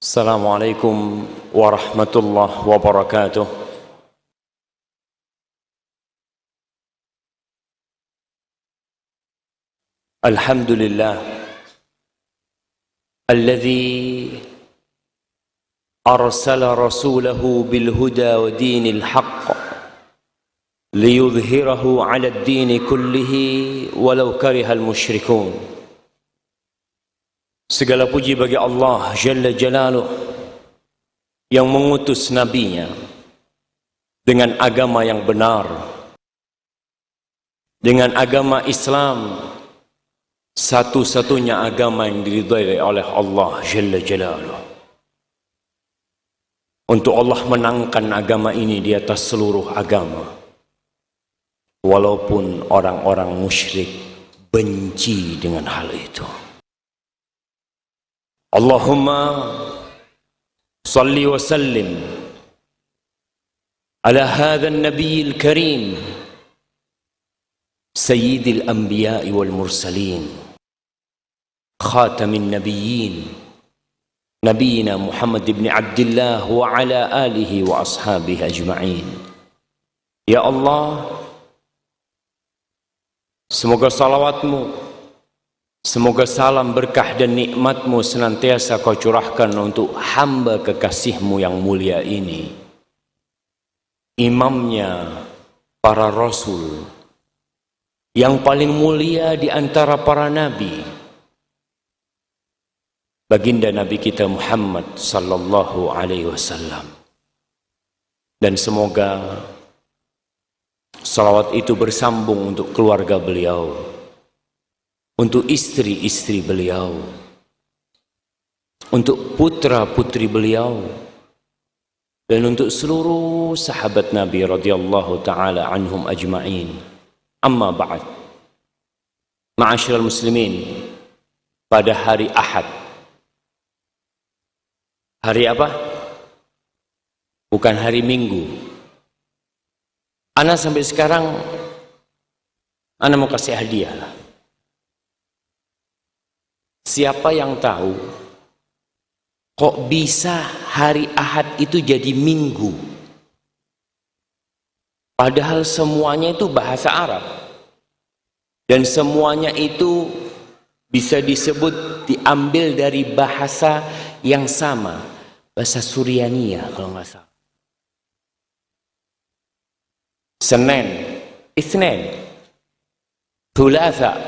Assalamualaikum warahmatullahi wabarakatuh. Alhamdulillah alladzi arsala rasulahu bil huda wa dinil haqq liyudhhirahu 'ala ad-din kullihi walau karihal musyrikun. Segala puji bagi Allah Jalla Jalaluh yang mengutus nabinya dengan agama yang benar, dengan agama Islam, satu-satunya agama yang diridhai oleh Allah Jalla Jalaluh. Untuk Allah menangkan agama ini di atas seluruh agama, walaupun orang-orang musyrik benci dengan hal itu. Allahumma salli wa sallim ala hadha an-nabiyil karim sayyidil anbiya'i wal mursalin khatamin nabiyyin nabiyina Muhammad ibn Abdullah wa ala alihi wa ashabihi ajma'in. Ya Allah, semoga salawatmu, semoga salam berkah dan nikmatmu senantiasa kau curahkan untuk hamba kekasihmu yang mulia ini, imamnya para rasul, yang paling mulia di antara para nabi, baginda Nabi kita Muhammad sallallahu alaihi wasallam. Dan semoga salawat itu bersambung untuk keluarga beliau, untuk istri-istri beliau, untuk putra-putri beliau, dan untuk seluruh sahabat Nabi radhiyallahu taala anhum ajma'in. Amma ba'd. Ma'asyiral muslimin, pada hari Ahad. Hari apa? Bukan hari Minggu. Ana sampai sekarang ana mau kasih hadiah lah. Siapa yang tahu kok bisa hari Ahad itu jadi Minggu? Padahal semuanya itu bahasa Arab. Dan semuanya itu bisa disebut diambil dari bahasa yang sama. Bahasa Suryania kalau nggak salah. Senin, Itsnin, Thulatha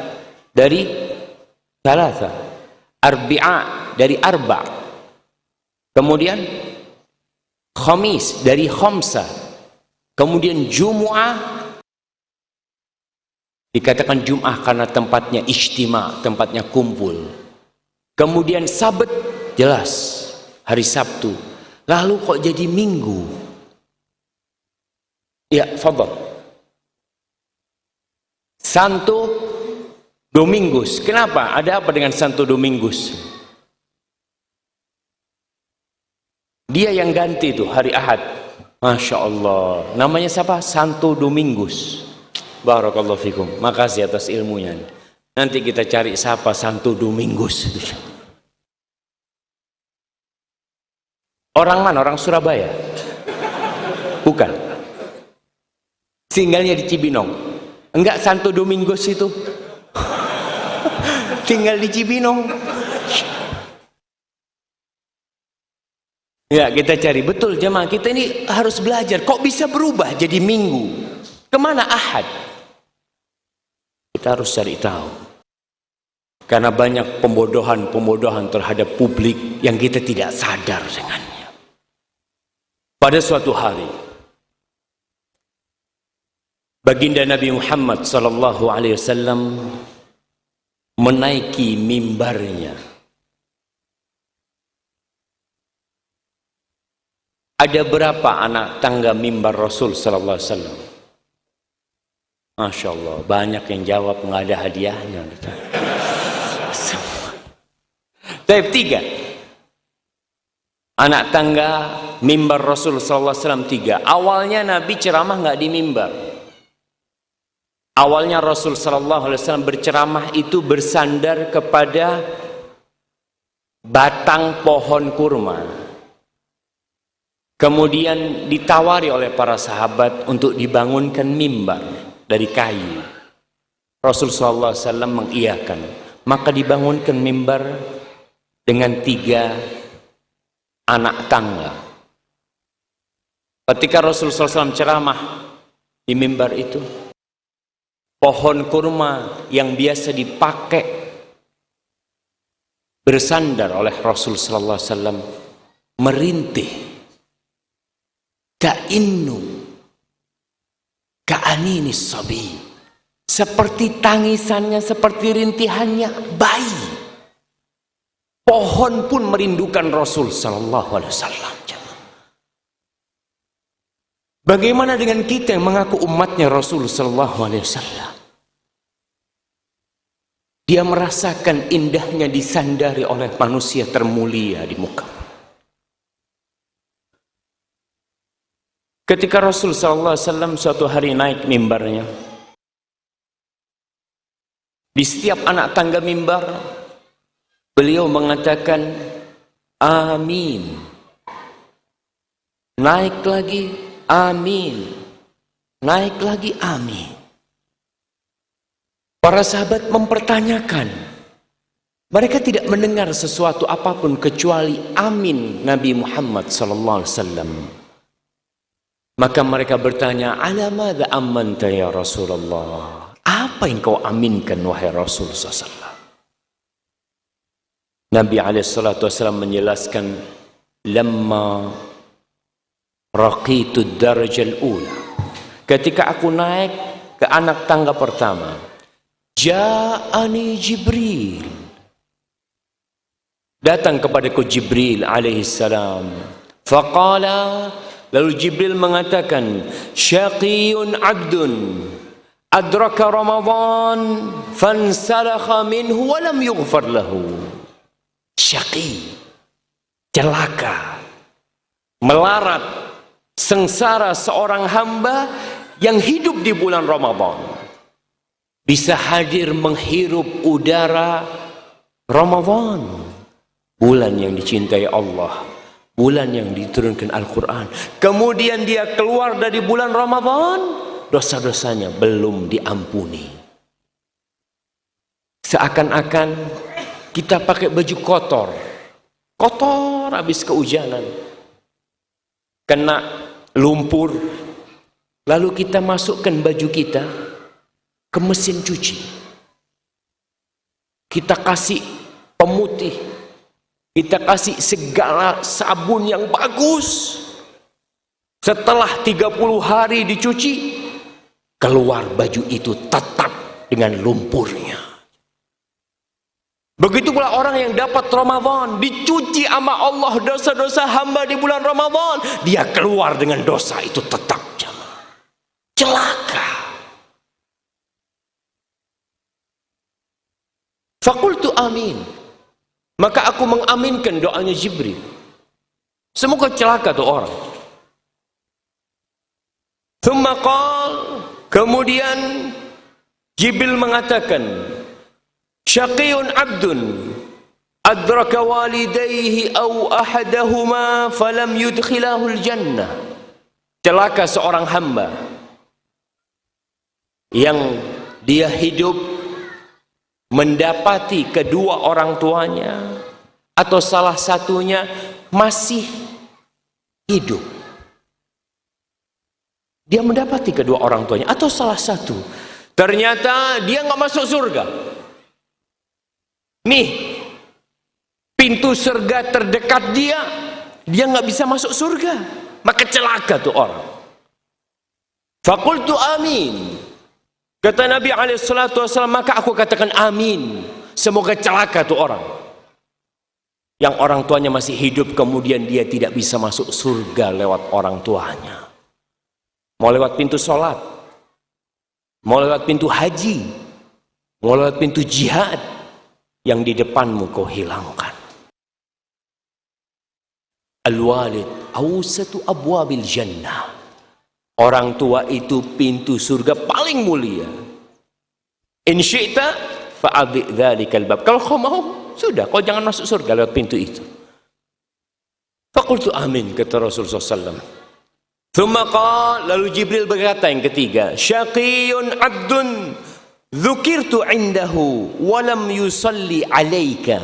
dari Thalatha, Arbi'a dari Arba', kemudian Khamis dari Khamsa, kemudian Jumu'ah dikatakan Jum'ah karena tempatnya ijtima', tempatnya kumpul, kemudian Sabat jelas hari Sabtu. Lalu kok jadi Minggu? Ya, fadhal. Santo Domingus. Kenapa? Ada apa dengan Santo Domingus? Dia yang ganti itu hari Ahad. Masya Allah. Namanya siapa? Santo Domingus. Barakallahu fikum. Makasih atas ilmunya. Nanti kita cari siapa Santo Domingus. Orang mana? Orang Surabaya? Bukan. Tinggalnya di Cibinong. Enggak, Santo Domingus itu tinggal di Cibinong. Ya, kita cari betul jemaah. Kita ini harus belajar. Kok bisa berubah jadi Minggu? Kemana Ahad? Kita harus cari tahu. Karena banyak pembodohan terhadap publik yang kita tidak sadar dengannya. Pada suatu hari, baginda Nabi Muhammad sallallahu alaihi wasallam menaiki mimbarnya. Ada berapa anak tangga mimbar Rasul sallallahu alaihi wasallam? Masya Allah, banyak yang jawab nggak ada hadiahnya. Taib 3. Anak tangga mimbar Rasul sallallahu alaihi wasallam 3. Awalnya Nabi ceramah nggak di mimbar. Awalnya Rasul sallallahu alaihi wasallam berceramah itu bersandar kepada batang pohon kurma. Kemudian ditawari oleh para sahabat untuk dibangunkan mimbar dari kayu. Rasulullah SAW mengiyakan. Maka dibangunkan mimbar dengan 3 anak tangga. Ketika Rasulullah SAW ceramah di mimbar itu, pohon kurma yang biasa dipakai bersandar oleh Rasulullah SAW merintih, ka'innu ka'aninis sabi, seperti tangisannya, seperti rintihannya bayi. Pohon pun merindukan Rasul sallallahu alaihi wasallam. Bagaimana dengan kita yang mengaku umatnya Rasul sallallahu alaihi wasallam? Dia merasakan indahnya disandari oleh manusia termulia di muka. Ketika Rasul sallallahu alaihi wasallam suatu hari naik mimbarnya, di setiap anak tangga mimbar beliau mengatakan amin. Naik lagi amin. Naik lagi amin. Para sahabat mempertanyakan. Mereka tidak mendengar sesuatu apapun kecuali amin Nabi Muhammad sallallahu alaihi wasallam. Maka mereka bertanya, "Ala madza amanta ya Rasulullah?" Apa yang kau aminkan wahai Rasul sallallahu? Nabi alaihi salatu wasallam menjelaskan, "Lamma raqitu darajal ula." Ketika aku naik ke anak tangga pertama, ja'ani Jibril. Datang kepadaku Jibril alaihi salam. Faqala, lalu Jibril mengatakan, "Syaqiyun 'abdun adraka Ramadan fansalakha minhu wa lam yughfar lahu." Syaqi, celaka, melarat, sengsara seorang hamba yang hidup di bulan Ramadan, bisa hadir menghirup udara Ramadan, bulan yang dicintai Allah, bulan yang diturunkan Al-Quran. Kemudian dia keluar dari bulan Ramadan, dosa-dosanya belum diampuni. Seakan-akan kita pakai baju kotor, kotor habis kehujanan, kena lumpur, lalu kita masukkan baju kita ke mesin cuci, kita kasih pemutih, kita kasih segala sabun yang bagus. Setelah 30 hari dicuci, keluar baju itu tetap dengan lumpurnya. Begitu pula orang yang dapat Ramadan, dicuci sama Allah dosa-dosa hamba di bulan Ramadan, dia keluar dengan dosa itu tetap. Celaka. Faqultu amin. Maka aku mengaminkan doanya Jibril. Semoga celaka tuh orang. Thumma qal, kemudian Jibril mengatakan, syaqiyun abdun adraka walidayhi aw ahadahuma falam yudkhilahul jannah. Celaka seorang hamba yang dia hidup mendapati kedua orang tuanya atau salah satunya masih hidup. Dia mendapati kedua orang tuanya atau salah satu, ternyata dia nggak masuk surga. Nih, pintu surga terdekat dia nggak bisa masuk surga. Maka celaka tuh orang. Faqultu amin. Kata Nabi SAW, maka aku katakan amin. Semoga celaka tuh orang. Yang orang tuanya masih hidup, kemudian dia tidak bisa masuk surga lewat orang tuanya. Mau lewat pintu sholat, mau lewat pintu haji, mau lewat pintu jihad, yang di depanmu kau hilangkan. Al-walid awsatu abwabil jannah. Orang tua itu pintu surga paling mulia. In syi'ta fa'adhi' dhalikal bab. Kalau kau mau, Sudah, kau jangan masuk surga lewat pintu itu. Faqultu amin, kata Rasulullah SAW. Thumma qala, lalu Jibril berkata yang ketiga, syaqiyun abdun dzukirtu indahu walam yusalli alaika.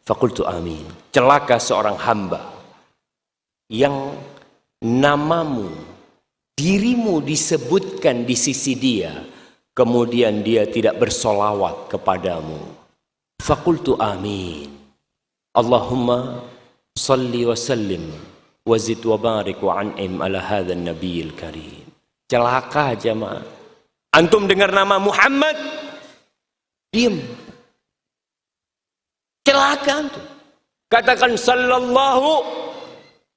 Faqultu amin. Celaka seorang hamba yang namamu, dirimu disebutkan di sisi dia, kemudian dia tidak bersolawat kepadamu. Faqultu amin. Allahumma salli wa sallim wa zid wa barik wa an'im ala hadzal nabiyil karim. Celaka jemaah. Antum dengar nama Muhammad, diam. Celaka antum. Katakan sallallahu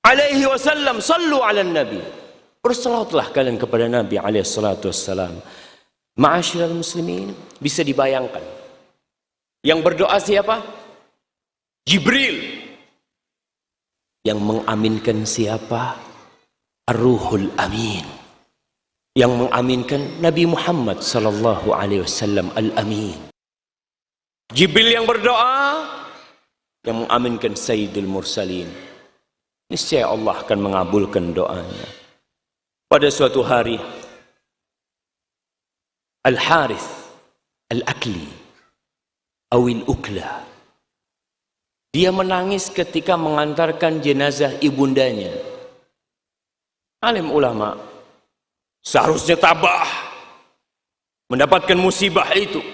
alaihi wasallam, sallu ala nabi. Bersalawatlah kalian kepada Nabi alaihi salatu wassalam. Ma'asyiral muslimin, bisa dibayangkan. Yang berdoa siapa? Jibril. Yang mengaminkan siapa? Ar-Ruhul Amin. Yang mengaminkan Nabi Muhammad sallallahu alaihi wasallam al-Amin. Jibril yang berdoa, yang mengaminkan Sayyidul Mursalin. Niscaya Allah akan mengabulkan doanya. Pada suatu hari, Al-Harith Al-Akli Awil Ukla, dia menangis ketika mengantarkan jenazah ibundanya. Alim ulama seharusnya tabah mendapatkan musibah itu.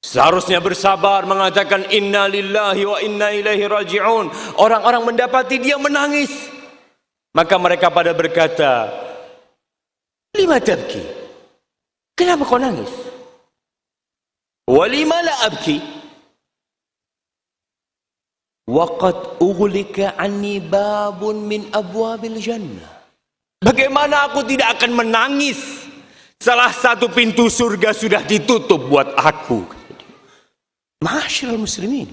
Seharusnya bersabar mengatakan inna lillahi wa inna ilaihi raji'un. Orang-orang mendapati dia menangis. Maka mereka pada berkata, lima tabki? Kenapa kau nangis? Walima la abki? Waqad ughliqa anni babun min abwabil jannah. Bagaimana aku tidak akan menangis? Salah satu pintu surga sudah ditutup buat aku. Ma'asyiral muslimin,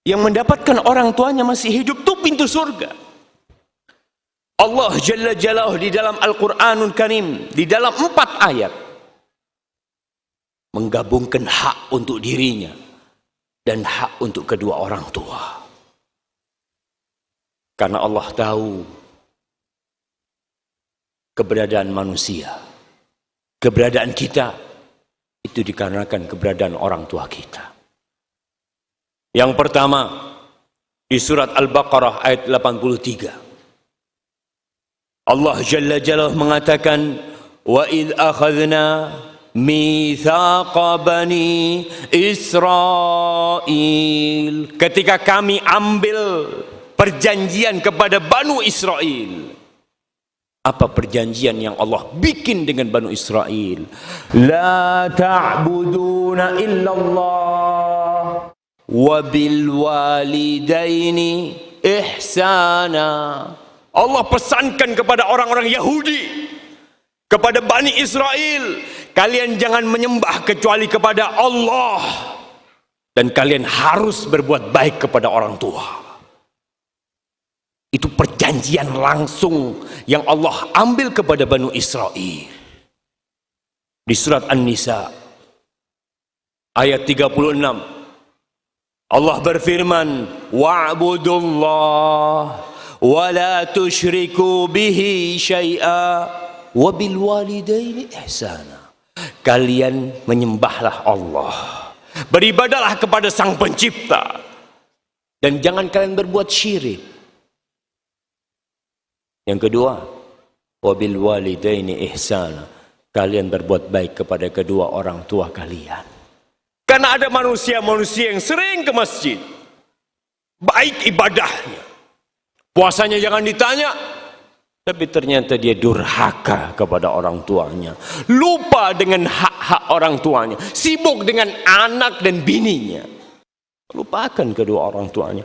yang mendapatkan orang tuanya masih hidup itu pintu surga. Allah Jalla Jalaluhu di dalam Al-Quranul Karim, di dalam 4 ayat, menggabungkan hak untuk dirinya dan hak untuk kedua orang tua. Karena Allah tahu keberadaan manusia, keberadaan kita itu dikarenakan keberadaan orang tua kita. Yang pertama, di surat Al-Baqarah ayat 83. Allah Jalla Jalaluhu mengatakan, wa idh akhadna mitsaqa bani Israil. Ketika kami ambil perjanjian kepada Banu Israel. Apa perjanjian yang Allah bikin dengan Banu Israel? La ta'buduna illallah wa bil walidaini ihsana. Allah pesankan kepada orang-orang Yahudi, kepada Bani Israel, kalian jangan menyembah kecuali kepada Allah, dan kalian harus berbuat baik kepada orang tua. Itu perjanjian langsung yang Allah ambil kepada Banu Israel. Di surat An-Nisa ayat 36, Allah berfirman, wa'budullah wa la tusyriku bihi syai'a wa bil walidaini ihsana. Kalian menyembahlah Allah, beribadahlah kepada Sang Pencipta, dan jangan kalian berbuat syirik. Yang kedua, wabil walidaini ihsana. Kalian berbuat baik kepada kedua orang tua kalian. Karena ada manusia-manusia yang sering ke masjid, baik ibadahnya, puasanya jangan ditanya, tapi ternyata dia durhaka kepada orang tuanya, lupa dengan hak-hak orang tuanya, sibuk dengan anak dan bininya, lupakan kedua orang tuanya.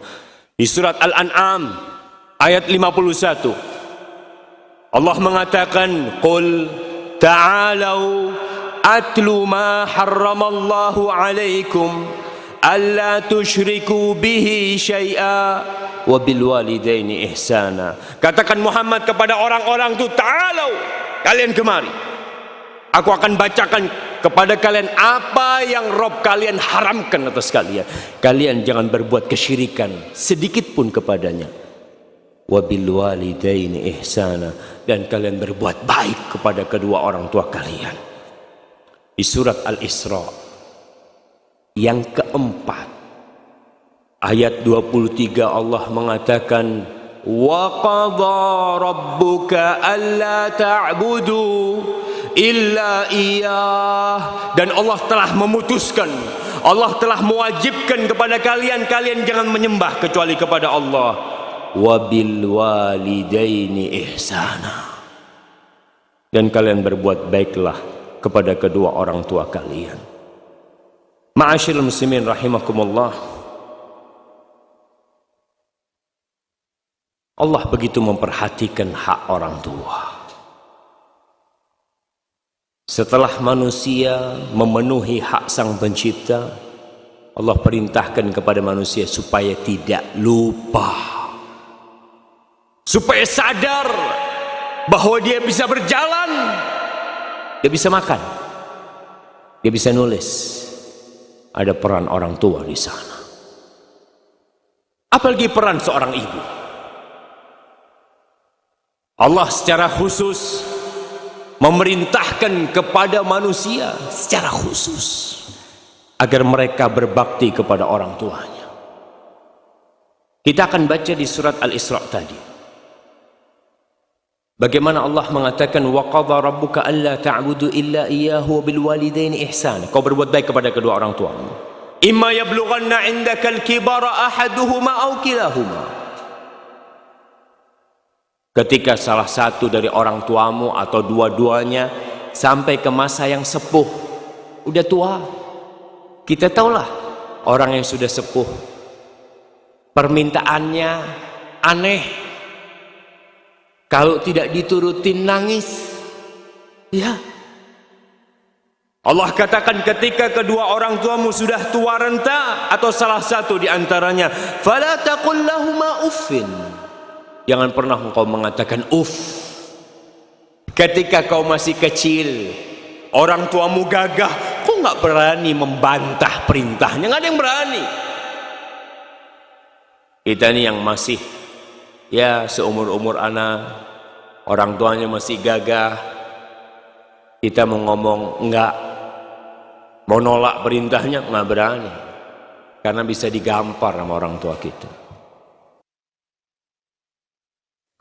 Di surat Al-An'am ayat 51, Allah mengatakan, qul ta'alau atlu ma harramallahu alaikum alla tusyriku bihi syai'a wa bil walidaini ihsana. Katakan Muhammad kepada orang-orang itu, ta'alau, kalian kemari, aku akan bacakan kepada kalian apa yang Rob kalian haramkan atas kalian. Kalian jangan berbuat kesyirikan sedikit pun kepadanya. Wabil walidaini ihsana, dan kalian berbuat baik kepada kedua orang tua kalian. Di surat Al-Isra yang keempat ayat 23 Allah mengatakan wa qadha rabbuka alla ta'budu illa iyyah, dan Allah telah memutuskan, Allah telah mewajibkan kepada kalian, kalian jangan menyembah kecuali kepada Allah. Wabil walidaini ihsana, dan kalian berbuat baiklah kepada kedua orang tua kalian. Ma'asyiral muslimin rahimakumullah, Allah begitu memperhatikan hak orang tua. Setelah manusia memenuhi hak sang pencipta, Allah perintahkan kepada manusia supaya tidak lupa, supaya sadar bahwa dia bisa berjalan, dia bisa makan, dia bisa nulis. Ada peran orang tua di sana. Apalagi peran seorang ibu. Allah secara khusus memerintahkan kepada manusia secara khusus agar mereka berbakti kepada orang tuanya. Kita akan baca di surat Al-Isra tadi bagaimana Allah mengatakan wa qadha rabbuka alla ta'budu illa iyyahu bil walidaini ihsana. Kau berbuat baik kepada kedua orang tuamu. Imma yablughanna 'indakal kibara ahaduhuma aw kilahuma. Ketika salah satu dari orang tuamu atau dua-duanya sampai ke masa yang sepuh, udah tua. Kita tahulah orang yang sudah sepuh, permintaannya aneh. Kalau tidak diturutin nangis. Ya. Allah katakan ketika kedua orang tuamu sudah tua renta atau salah satu di antaranya, fala taqul lahuma uffin. Jangan pernah engkau mengatakan uff. Ketika kau masih kecil, orang tuamu gagah, kau nggak berani membantah perintahnya, nggak ada yang berani. Kita ini yang masih ya seumur-umur anak, orang tuanya masih gagah, kita mau ngomong enggak, mau nolak perintahnya nggak berani, karena bisa digampar sama orang tua kita.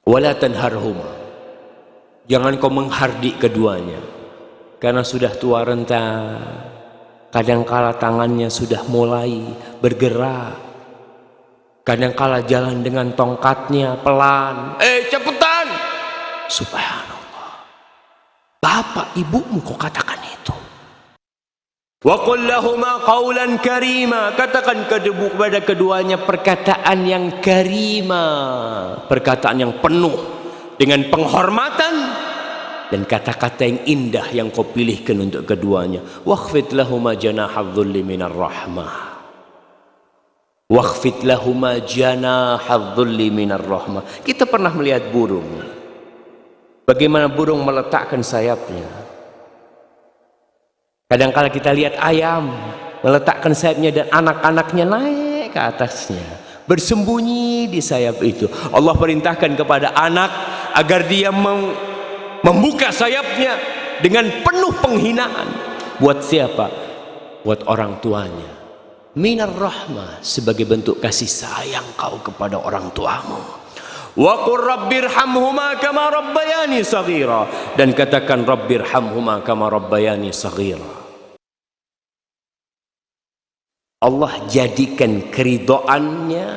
Wala tanharhuma, jangan kau menghardik keduanya, karena sudah tua renta, kadangkala tangannya sudah mulai bergerak, kadangkala jalan dengan tongkatnya pelan, cepetan, subhanallah. Bapak ibumu kok katakan itu. Wa qul lahuma qawlan karima, katakan kepada keduanya perkataan yang karima, perkataan yang penuh dengan penghormatan dan kata-kata yang indah yang kau pilihkan untuk keduanya. Wakhfid lahuma janahadh-dhulli minar rahmah, wakhfid lahuma janahadh-dhulli minar rahmah. Kita pernah melihat burung, bagaimana burung meletakkan sayapnya. Kadang-kala kita lihat ayam meletakkan sayapnya dan anak-anaknya naik ke atasnya, bersembunyi di sayap itu. Allah perintahkan kepada anak agar dia membuka sayapnya dengan penuh penghinaan. Buat siapa? Buat orang tuanya. Minar rahmah, sebagai bentuk kasih sayang kau kepada orang tuamu. Wa qur rabbirhamhuma kama rabbayani shaghira, dan katakan rabbirhamhuma kama rabbayani shaghira. Allah jadikan keridoannya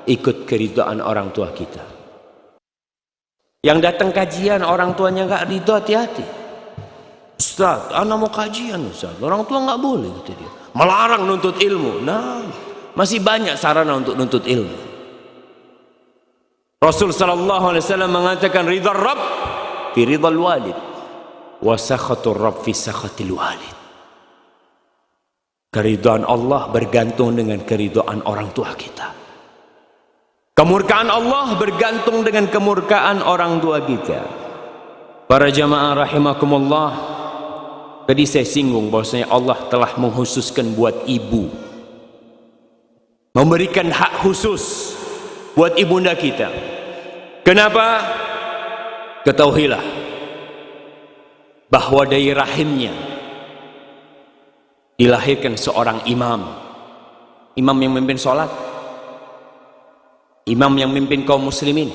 ikut keridoan orang tua kita. Yang datang kajian orang tuanya nggak ridho, hati-hati. Ustaz, anak mau kajian Ustaz, orang tua nggak boleh, kata dia. Melarang nuntut ilmu. Nah, masih banyak sarana untuk nuntut ilmu. Rasul sallallahu alaihi wasallam mengatakan ridha Rabb fi ridhal walid wa sakhatur Rabb fi sakhatil walid. Keridhaan Allah bergantung dengan keridhaan orang tua kita. Kemurkaan Allah bergantung dengan kemurkaan orang tua kita. Para jamaah rahimakumullah, Tadi saya singgung bahwasanya Allah telah mengkhususkan buat ibu, memberikan hak khusus buat ibunda kita. Kenapa? Ketahuilah bahwa dari rahimnya dilahirkan seorang imam, imam yang memimpin sholat, imam yang memimpin kaum muslimin.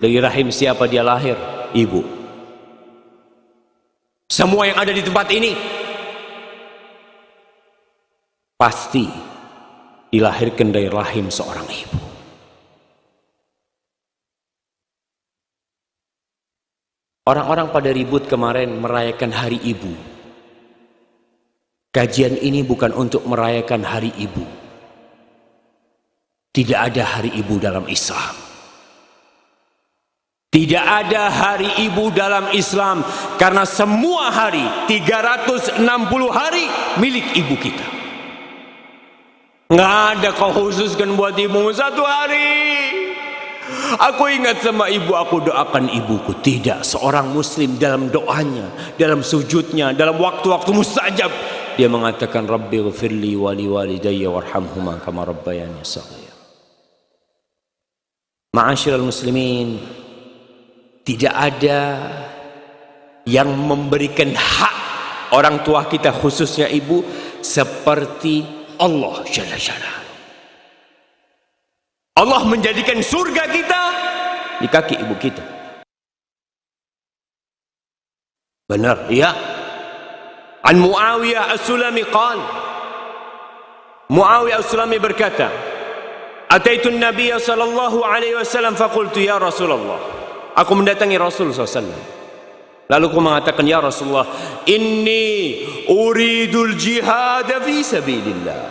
Dari rahim siapa dia lahir? Ibu. Semua yang ada di tempat ini pasti dilahirkan dari rahim seorang ibu. Orang-orang pada ribut kemarin merayakan hari ibu. Kajian ini bukan untuk merayakan hari ibu. Tidak ada hari ibu dalam Islam. Tidak ada hari ibu dalam Islam, karena semua hari 360 hari milik ibu kita. Nggak ada kau khususkan buat ibu satu hari. Aku ingat sama ibu, aku doakan ibuku. Tidak, seorang muslim dalam doanya, dalam sujudnya, dalam waktu-waktu mustajab, dia mengatakan Rabbi ghfirli wa li walidayya warhamhuma kama rabbayani shaghira. Ma'asyiral muslimin, tidak ada yang memberikan hak orang tua kita, khususnya ibu, seperti Allah Jalla Jalla. Allah menjadikan surga kita di kaki ibu kita. Benar, ya. An Muawiyah As-Sulami qala, Muawiyah As-Sulami berkata, Ataitu Nabiy sallallahu alaihi wasallam faqultu ya Rasulullah. Aku mendatangi Rasul SAW. Lalu aku mengatakan, ya Rasulullah, inni uridul jihad fi sabilillah.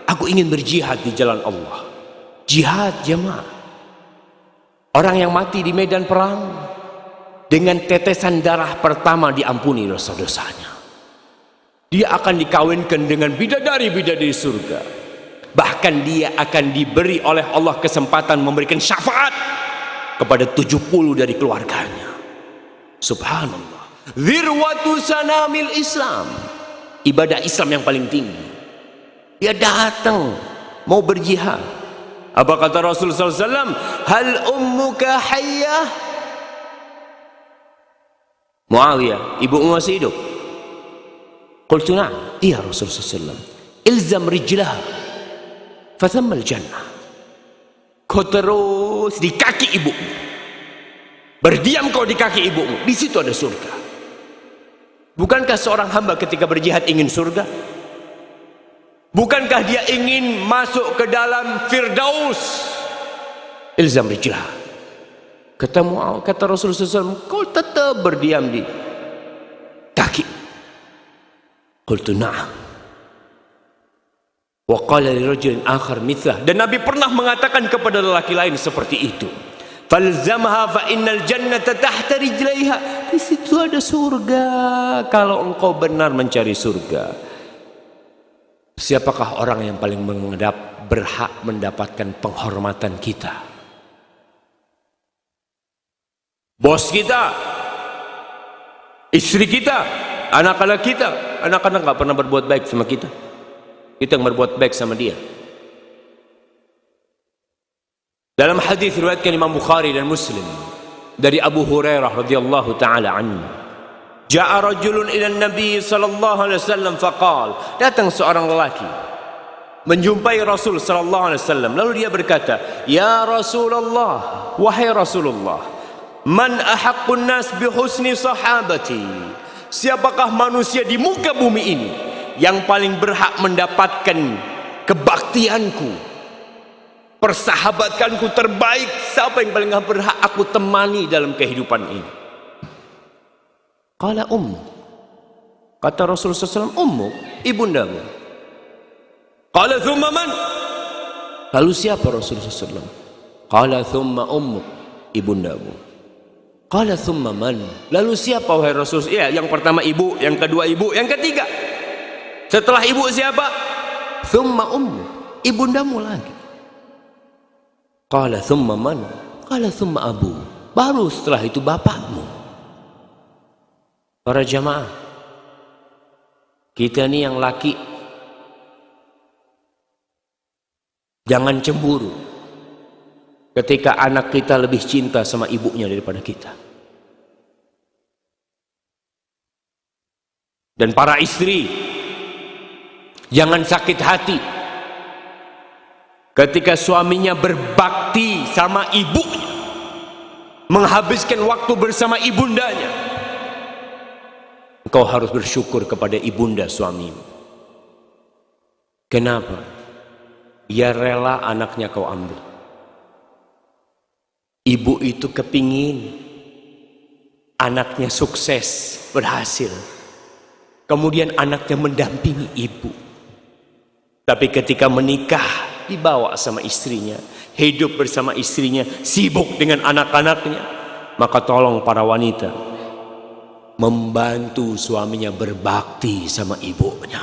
Aku ingin berjihad di jalan Allah. Jihad jemaah. Orang yang mati di medan perang dengan tetesan darah pertama diampuni dosa-dosanya. Dia akan dikawinkan dengan bidadari-bidadari surga. Bahkan dia akan diberi oleh Allah kesempatan memberikan syafaat kepada 70 dari keluarganya. Subhanallah. Dzirwatu sanamil Islam. Ibadah Islam yang paling tinggi. Dia datang mau berjihad. Apa kata Rasulullah SAW? Hal ummuka hayyah? Muawiyah, ibumu masih hidup? Qultu na'am. Iya Rasulullah SAW. Ilzam rijlaha fathammal jannah. Kau terus di kaki ibumu, berdiam kau di kaki ibumu, di situ ada surga. Bukankah seorang hamba ketika berjihad ingin surga? Bukankah dia ingin masuk ke dalam Firdaus? Ilzam rijlah. Kata Rasulullah SAW, kau tetap berdiam di kaki. Qultu na'am. Wa qala li rajulin akhar mithlah. Dan Nabi pernah mengatakan kepada lelaki lain seperti itu. Falzamha fa innal jannata tahta rijlaiha. Di situ ada surga kalau engkau benar mencari surga. Siapakah orang yang paling berhak mendapatkan penghormatan kita? Bos kita, istri kita, anak-anak kita. Anak-anak gak pernah berbuat baik sama kita. Kita yang berbuat baik sama dia. Dalam hadis riwayatkan Imam Bukhari dan Muslim dari Abu Hurairah radhiyallahu taala anhu, ja'a rajulun ila Nabi sallallahu alaihi wasallam faqal, datang seorang lelaki menjumpai Rasul sallallahu alaihi wasallam, lalu dia berkata, ya Rasulullah, wahai Rasulullah, man ahaqqun nas bi husni sahabati? Siapakah manusia di muka bumi ini yang paling berhak mendapatkan kebaktianku, persahabatanku terbaik? Siapa yang paling berhak aku temani dalam kehidupan ini? Qala ummu. Kata Rasulullah SAW, ummu, ibundamu. Qala thumma man? Lalu siapa Rasulullah SAW? Qala thumma ummu, ibundamu. Qala thumma man? Lalu siapa wahai Rasulullah? Ya, yang pertama ibu, yang kedua ibu, yang ketiga. Setelah ibu siapa? Thumma ummu, ibundamu lagi. Qala thumma man? Qala thumma abu. Baru setelah itu bapakmu. Para jamaah, Kita nih yang laki, jangan cemburu ketika anak kita lebih cinta sama ibunya daripada kita. Dan para istri, jangan sakit hati ketika suaminya berbakti sama ibunya, menghabiskan waktu bersama ibundanya. Engkau harus bersyukur kepada ibunda suamimu. Kenapa? Ia rela anaknya kau ambil. Ibu itu kepingin anaknya sukses, berhasil. Kemudian anaknya mendampingi ibu. Tapi ketika menikah, dibawa sama istrinya, hidup bersama istrinya, sibuk dengan anak-anaknya. Maka tolong para wanita, membantu suaminya berbakti sama ibunya.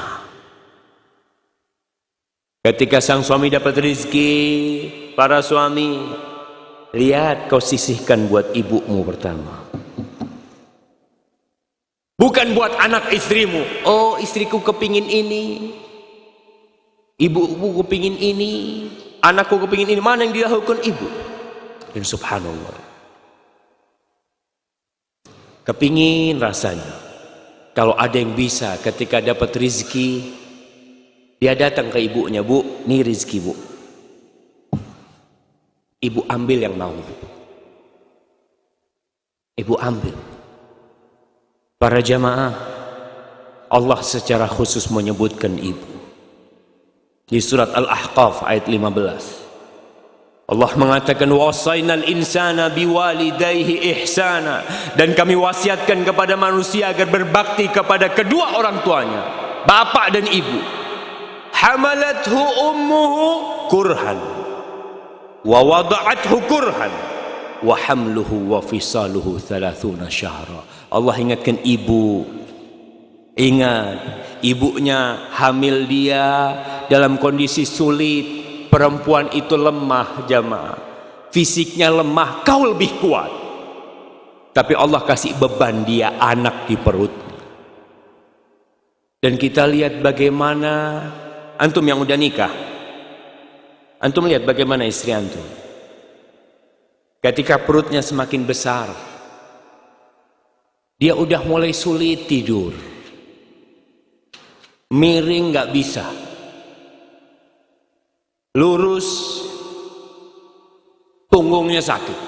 Ketika sang suami dapat rezeki, para suami, lihat kau sisihkan buat ibumu pertama. Bukan buat anak istrimu. Oh, istriku kepingin ini, ibuku kepingin ini, anakku kepingin ini. Mana yang dilakukan ibu? Dan subhanallah, kepingin rasanya kalau ada yang bisa ketika dapat rezeki, dia datang ke ibunya, Bu, ini rezeki, Bu. Ibu ambil yang mau, Bu. Ibu ambil. Para jamaah, Allah secara khusus menyebutkan ibu. Di surat Al-Ahqaf ayat 15. Allah mengatakan wasainal insana biwalidayhi ihsana, dan kami wasiatkan kepada manusia agar berbakti kepada kedua orang tuanya, bapak dan ibu. Hamalathu ummuhu kurhan wa wada'athu kurhan wa hamluhu wa fisaluhu 30 syahra. Allah ingatkan ibu. Ingat, ibunya hamil dia dalam kondisi sulit. Perempuan itu lemah, jamaah. Fisiknya lemah, kau lebih kuat. Tapi Allah kasih beban dia anak di perutnya. Dan kita lihat bagaimana antum yang udah nikah. Antum lihat bagaimana istri antum. Ketika perutnya semakin besar, dia udah mulai sulit tidur. Miring gak bisa. Lurus, punggungnya sakit.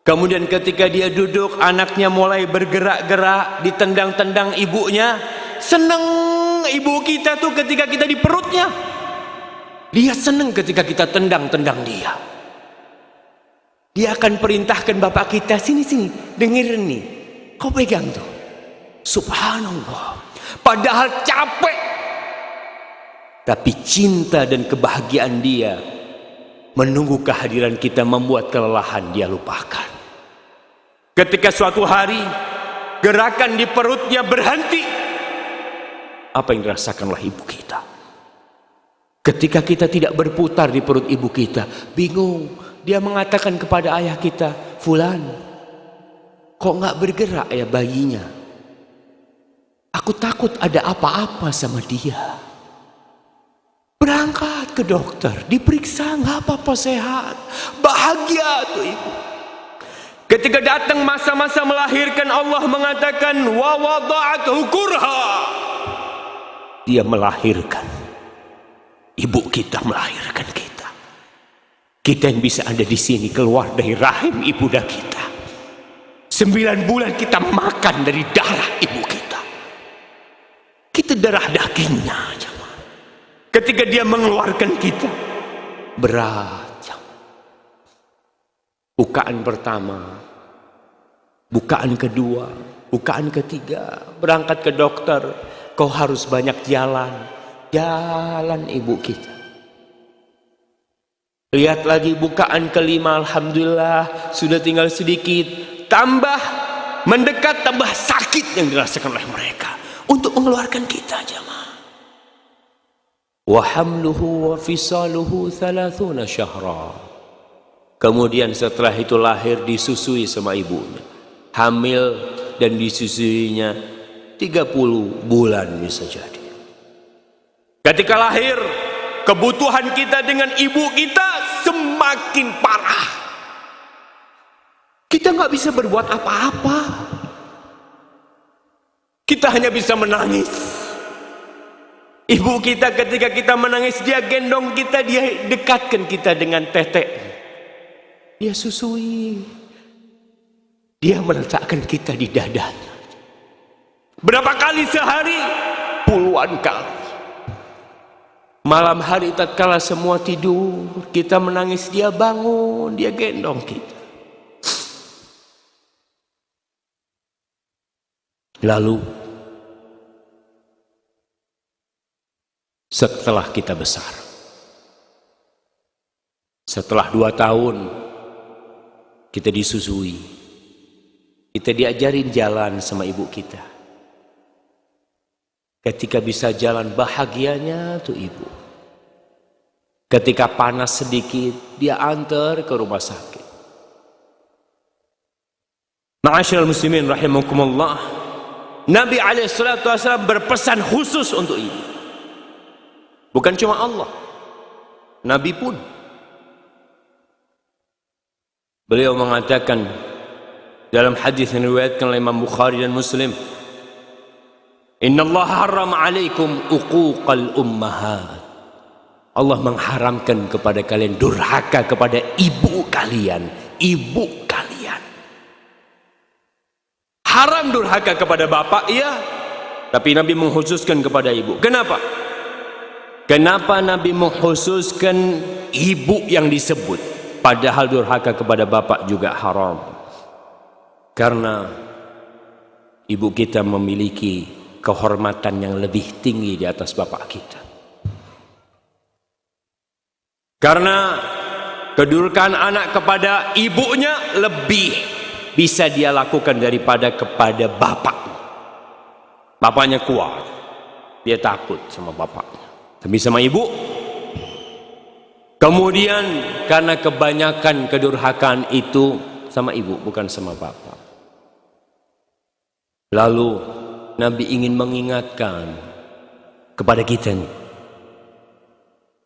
Kemudian ketika dia duduk, anaknya mulai bergerak-gerak, ditendang-tendang ibunya. Seneng ibu kita tuh ketika kita di perutnya. Dia seneng ketika kita tendang-tendang dia. Dia akan perintahkan bapak kita, sini-sini, dengerin nih. Kau pegang tuh. Subhanallah. Padahal capek. Tapi cinta dan kebahagiaan dia menunggu kehadiran kita membuat kelelahan dia lupakan. Ketika suatu hari gerakan di perutnya berhenti, apa yang dirasakanlah ibu kita? Ketika kita tidak berputar di perut ibu kita, bingung. Dia mengatakan kepada ayah kita, Fulan, kok nggak bergerak ya bayinya? Aku takut ada apa-apa sama dia. Berangkat ke dokter, diperiksa, nggak apa-apa, sehat. Bahagia tuh ibu. Ketika datang masa-masa melahirkan, Allah mengatakan, wa wada'athu kurha. Dia melahirkan. Ibu kita melahirkan kita. Kita yang bisa ada di sini keluar dari rahim ibunda kita. 9 bulan kita makan dari darah ibu kita. Kita darah dagingnya. Ketika dia mengeluarkan kita, berat. Bukaan pertama, bukaan kedua, bukaan ketiga, berangkat ke dokter. Kau harus banyak jalan. Jalan ibu kita. Lihat lagi bukaan kelima, alhamdulillah sudah tinggal sedikit. Tambah mendekat, tambah sakit yang dirasakan oleh mereka untuk mengeluarkan kita, jemaah. Wa hamluhu wa fisaluhu 30 syahra. Kemudian setelah itu lahir, disusui sama ibunya. Hamil dan disusuinya 30 bulan bisa jadi. Ketika lahir, kebutuhan kita dengan ibu kita semakin parah. Kita nggak bisa berbuat apa-apa. Kita hanya bisa menangis. Ibu kita ketika kita menangis, dia gendong kita, dia dekatkan kita dengan tetek. Dia susui. Dia meletakkan kita di dadanya. Berapa kali sehari? Puluhan kali. Malam hari tatkala semua tidur, kita menangis, dia bangun, dia gendong kita. Lalu setelah kita besar, setelah 2 tahun kita disusui, kita diajarin jalan sama ibu kita. Ketika bisa jalan, bahagianya tuh ibu. Ketika panas sedikit, dia antar ke rumah sakit. Ma'asyiral muslimin rahimakumullah, Nabi SAW berpesan khusus untuk ibu. Bukan cuma Allah, Nabi pun. Beliau mengatakan dalam hadis yang diriwayatkan oleh Imam Bukhari dan Muslim, Inna Allah haram alaikum uquqal ummahat. Allah mengharamkan kepada kalian durhaka kepada ibu kalian. Ibu kalian. Haram durhaka kepada bapak, iya. Tapi Nabi mengkhususkan kepada ibu. Kenapa? Kenapa Nabi mengkhususkan ibu yang disebut? Padahal durhaka kepada bapak juga haram. Karena ibu kita memiliki kehormatan yang lebih tinggi di atas bapak kita. Karena kedudukan anak kepada ibunya lebih bisa dia lakukan daripada kepada bapak. Bapaknya kuat, dia takut sama bapaknya. Tapi sama ibu, kemudian karena kebanyakan kedurhakaan itu sama ibu, bukan sama bapak. Lalu Nabi ingin mengingatkan kepada kita nih,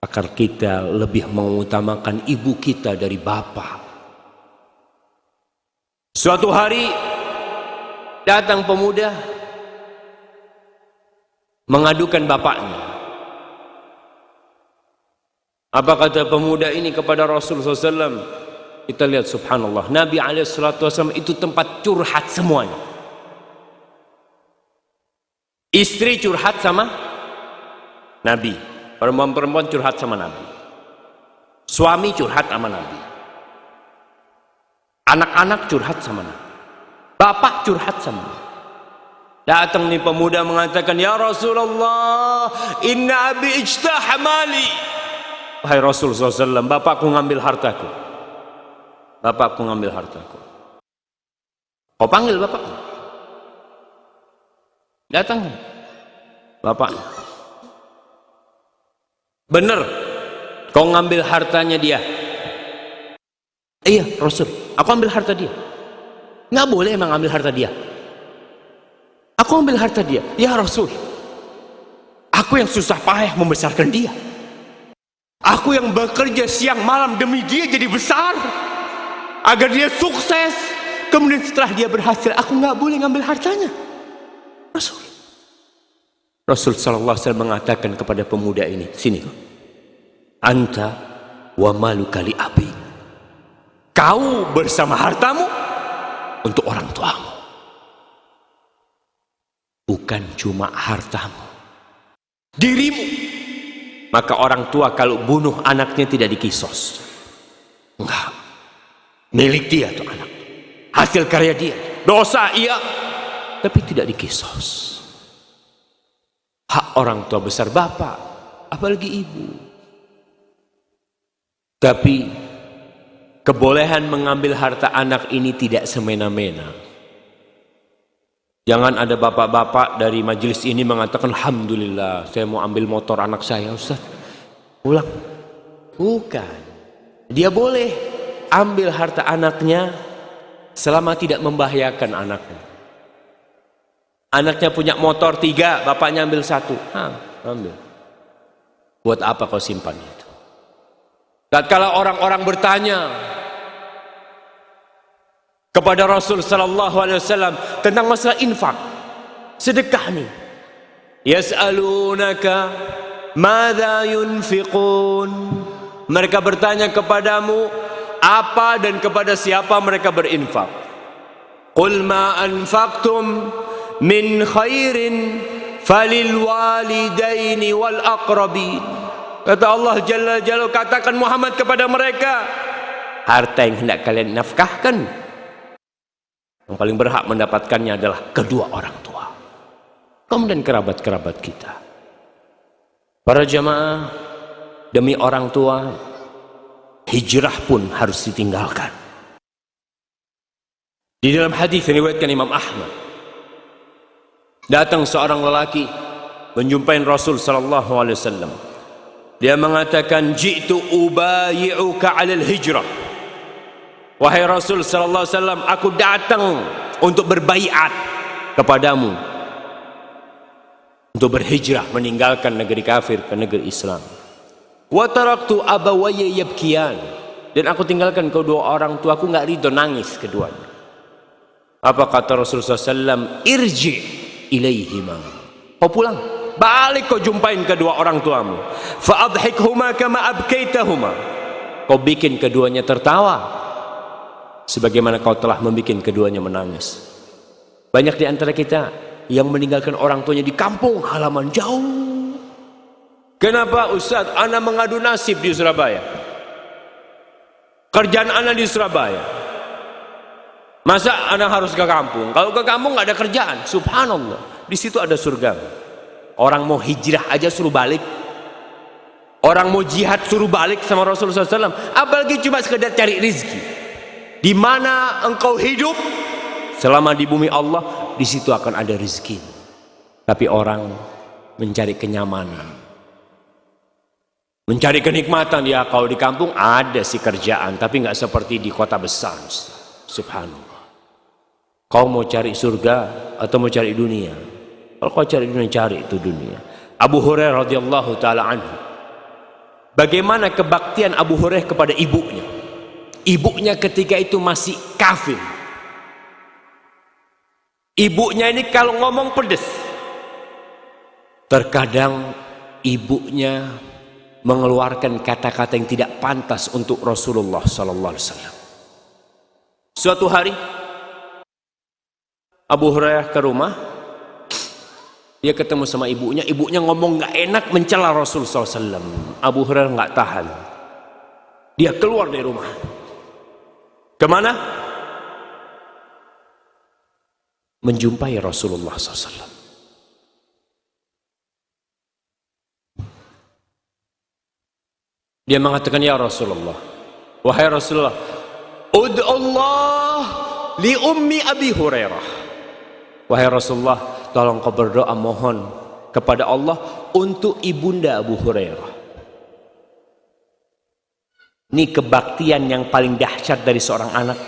agar kita lebih mengutamakan ibu kita dari bapak. Suatu hari datang pemuda mengadukan bapaknya. Apa kata pemuda ini kepada Rasulullah SAW? Kita lihat subhanallah, Nabi SAW itu tempat curhat semuanya. Istri curhat sama Nabi, perempuan-perempuan curhat sama Nabi, suami curhat sama Nabi, anak-anak curhat sama Nabi, bapak curhat sama Nabi. Datang nih pemuda mengatakan, ya Rasulullah, inna abi ijtah mali. Wahai Rasulullah SAW, bapakku ngambil hartaku. Bapakku ngambil hartaku. Kau panggil bapakmu. Datang bapak. Bener kau ngambil hartanya dia? Iya Rasul, aku ambil harta dia. Nggak boleh emang ambil harta dia. Aku ambil harta dia. Ya Rasul, aku yang susah payah membesarkan dia. Aku yang bekerja siang malam demi dia jadi besar, agar dia sukses. Kemudian setelah dia berhasil, aku nggak boleh ngambil hartanya. Rasul sallallahu alaihi wasallam mengatakan kepada pemuda ini, sini, anta wa maluka li abi. Kau bersama hartamu untuk orang tuamu, bukan cuma hartamu, dirimu. Maka orang tua kalau bunuh anaknya tidak dikisos, enggak, milik dia tuh anak, hasil karya dia, dosa iya, tapi tidak dikisos. Hak orang tua besar bapak, apalagi ibu. Tapi kebolehan mengambil harta anak ini tidak semena-mena. Jangan ada bapak-bapak dari majelis ini mengatakan, alhamdulillah saya mau ambil motor anak saya, Ustaz, pulang. Bukan. Dia boleh ambil harta anaknya selama tidak membahayakan anaknya. Anaknya punya motor 3, bapaknya ambil 1. Ambil. Buat apa kau simpan itu? Tatkala orang-orang bertanya kepada Rasul sallallahu alaihi wasallam tentang masalah infak, sedekah nih. Yas'alunaka madza yunfiqun. Mereka bertanya kepadamu apa dan kepada siapa mereka berinfak. Qul ma anfaqtum min khairin falil walidaini wal aqrabin. Kata Allah Jalla Jalla, katakan Muhammad kepada mereka, harta yang hendak kalian nafkahkan, yang paling berhak mendapatkannya adalah kedua orang tua, kemudian kerabat-kerabat kita. Para jamaah, demi orang tua, hijrah pun harus ditinggalkan. Di dalam hadis yang diriwayatkan Imam Ahmad, datang seorang lelaki menjumpai Rasul sallallahu alaihi wasallam. Dia mengatakan, "Ji'tu ubayi'uka 'alal hijrah." Wahai Rasul sallallahu alaihi wasallam, aku datang untuk berbaiat kepadamu untuk berhijrah meninggalkan negeri kafir ke negeri Islam. Wa taraktu abawayya yabkiyan, dan aku tinggalkan kedua orang tuaku nggak ridho, nangis keduanya. Apa kata Rasulullah SAW? Irji ilaihima, kau pulang, balik kau jumpain kedua orang tuamu. Fa'adhikhuma kama abkaitahuma, kau bikin keduanya tertawa sebagaimana kau telah membuat keduanya menangis. Banyak di antara kita yang meninggalkan orang tuanya di kampung halaman jauh. Kenapa Ustaz? Ana mengadu nasib di Surabaya, kerjaan ana di Surabaya. Masa anak harus ke kampung? Kalau ke kampung nggak ada kerjaan, subhanallah, di situ ada surga. Orang mau hijrah aja suruh balik, orang mau jihad suruh balik sama Rasulullah SAW. Apalagi cuma sekedar cari rizki. Di mana engkau hidup selama di bumi Allah, di situ akan ada rizki. Tapi orang mencari kenyamanan, mencari kenikmatan. Ya kalau di kampung ada sih kerjaan, tapi nggak seperti di kota besar. Subhanallah. Kau mau cari surga atau mau cari dunia? Kalau kau cari dunia, cari itu dunia. Abu Hurairah radhiyallahu taala anhu, bagaimana kebaktian Abu Hurairah kepada ibunya? Ibunya ketika itu masih kafir. Ibunya ini kalau ngomong pedes. Terkadang ibunya mengeluarkan kata-kata yang tidak pantas untuk Rasulullah sallallahu alaihi wasallam. Suatu hari Abu Hurairah ke rumah, dia ketemu sama ibunya. Ibunya ngomong nggak enak, mencela Rasul SAW. Abu Hurairah nggak tahan, dia keluar dari rumah. Kemana? Menjumpai Rasulullah SAW. Dia mengatakan, ya Rasulullah, wahai Rasulullah, ud'u Allah li ummi Abi Hurairah. Wahai Rasulullah, tolong kau berdoa, mohon kepada Allah untuk ibunda Abu Hurairah. Ini kebaktian yang paling dahsyat dari seorang anak.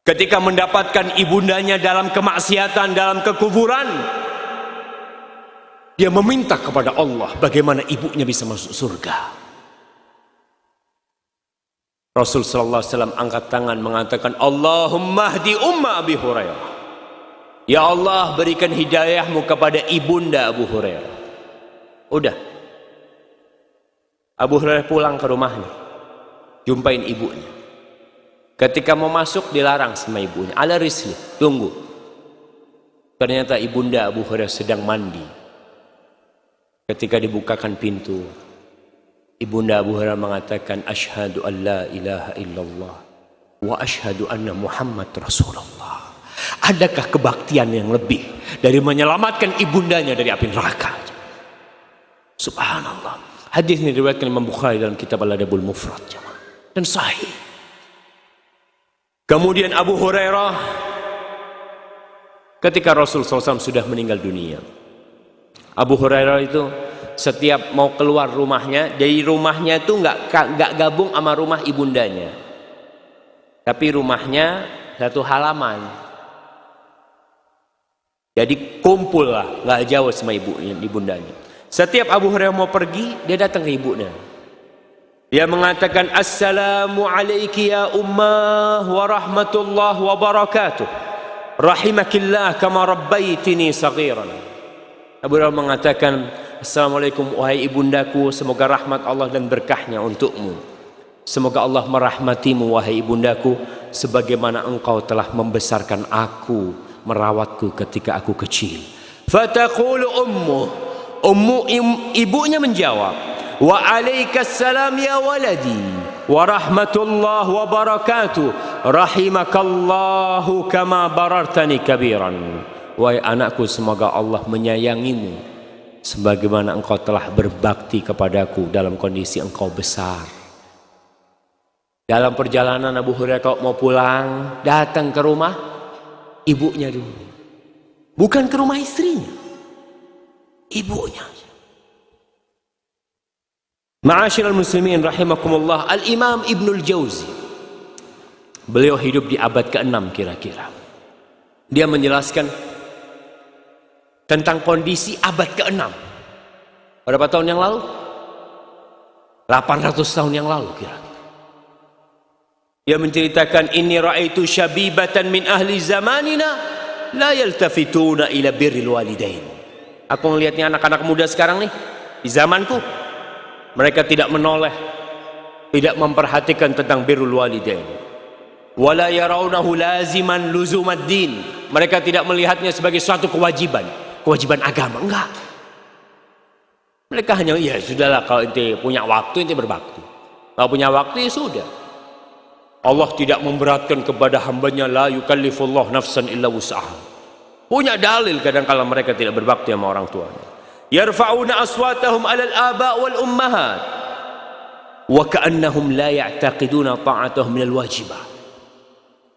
Ketika mendapatkan ibundanya dalam kemaksiatan, dalam kekufuran, dia meminta kepada Allah bagaimana ibunya bisa masuk surga. Rasul sallallahu alaihi wasallam angkat tangan mengatakan, Allahumma hdi umma Abi Hurairah. Ya Allah, berikan hidayahmu kepada ibunda Abu Hurairah. Udah. Abu Hurairah pulang ke rumahnya, jumpain ibunya. Ketika mau masuk dilarang sama ibunya. Ala risli, tunggu. Ternyata ibunda Abu Hurairah sedang mandi. Ketika dibukakan pintu, ibunda Abu Hurairah mengatakan, asyhadu an la ilaha illallah wa asyhadu anna Muhammad Rasulullah. Adakah kebaktian yang lebih dari menyelamatkan ibundanya dari api neraka? Subhanallah. Hadis ini diriwayatkan Imam Bukhari dalam kitab Al-Adabul Mufrad dan sahih. Kemudian Abu Hurairah, ketika Rasul SAW sudah meninggal dunia, Abu Hurairah itu setiap mau keluar rumahnya, dari rumahnya itu nggak gabung sama rumah ibundanya, tapi rumahnya satu halaman. Jadi kumpullah, nggak jauh sama ibundanya. Setiap Abu Hurairah mau pergi, dia datang ke ibunya. Dia mengatakan, Assalamu alayki ya ummah wa rahmatullah wa barakatuh. Rahimakillah kama rabbaitini saghiran. Abu Hurairah mengatakan, Assalamualaikum wahai ibundaku, semoga rahmat Allah dan berkahnya untukmu. Semoga Allah merahmatimu wahai ibundaku, sebagaimana engkau telah membesarkan aku, merawatku ketika aku kecil. Fataqulu ibunya menjawab, wa alaikassalam ya waladi wa rahmatullah wa barakatuh rahimakallahu kama barartani kabiran. Wahai anakku, semoga Allah menyayangimu sebagaimana engkau telah berbakti kepadaku dalam kondisi engkau besar. Dalam perjalanan Abu Hurairah kalau mau pulang, datang ke rumah ibunya dulu, bukan ke rumah istrinya, ibunya. Ma'asyiral muslimin rahimakumullah, Al-Imam Ibnul Jauzi, beliau hidup di abad ke-6 kira-kira. Dia menjelaskan tentang kondisi abad ke-6. Berapa tahun yang lalu? 800 tahun yang lalu kira-kira. Dia menceritakan, inni ra'aitu syabibatan min ahli zamanina la yaltafituna ila birril walidain. Aku melihatnya anak-anak muda sekarang nih, di zamanku, mereka tidak menoleh, tidak memperhatikan tentang birrul walidain. Wala yarawnahu laziman luzumad din. Mereka tidak melihatnya sebagai suatu kewajiban agama, enggak. Mereka hanya, ya sudahlah, kalau ente punya waktu ente berbakti. Kalau punya waktu ya sudah. Allah tidak memberatkan kepada hambanya, la yukallifullah nafsan illa wus'aha. Punya dalil kadang kala mereka tidak berbakti sama orang tuanya. Yarfa'una aswatahum 'alal aba' wal ummahat wa ka'annahum la ya'taqiduna ta'atahum minal wajibah.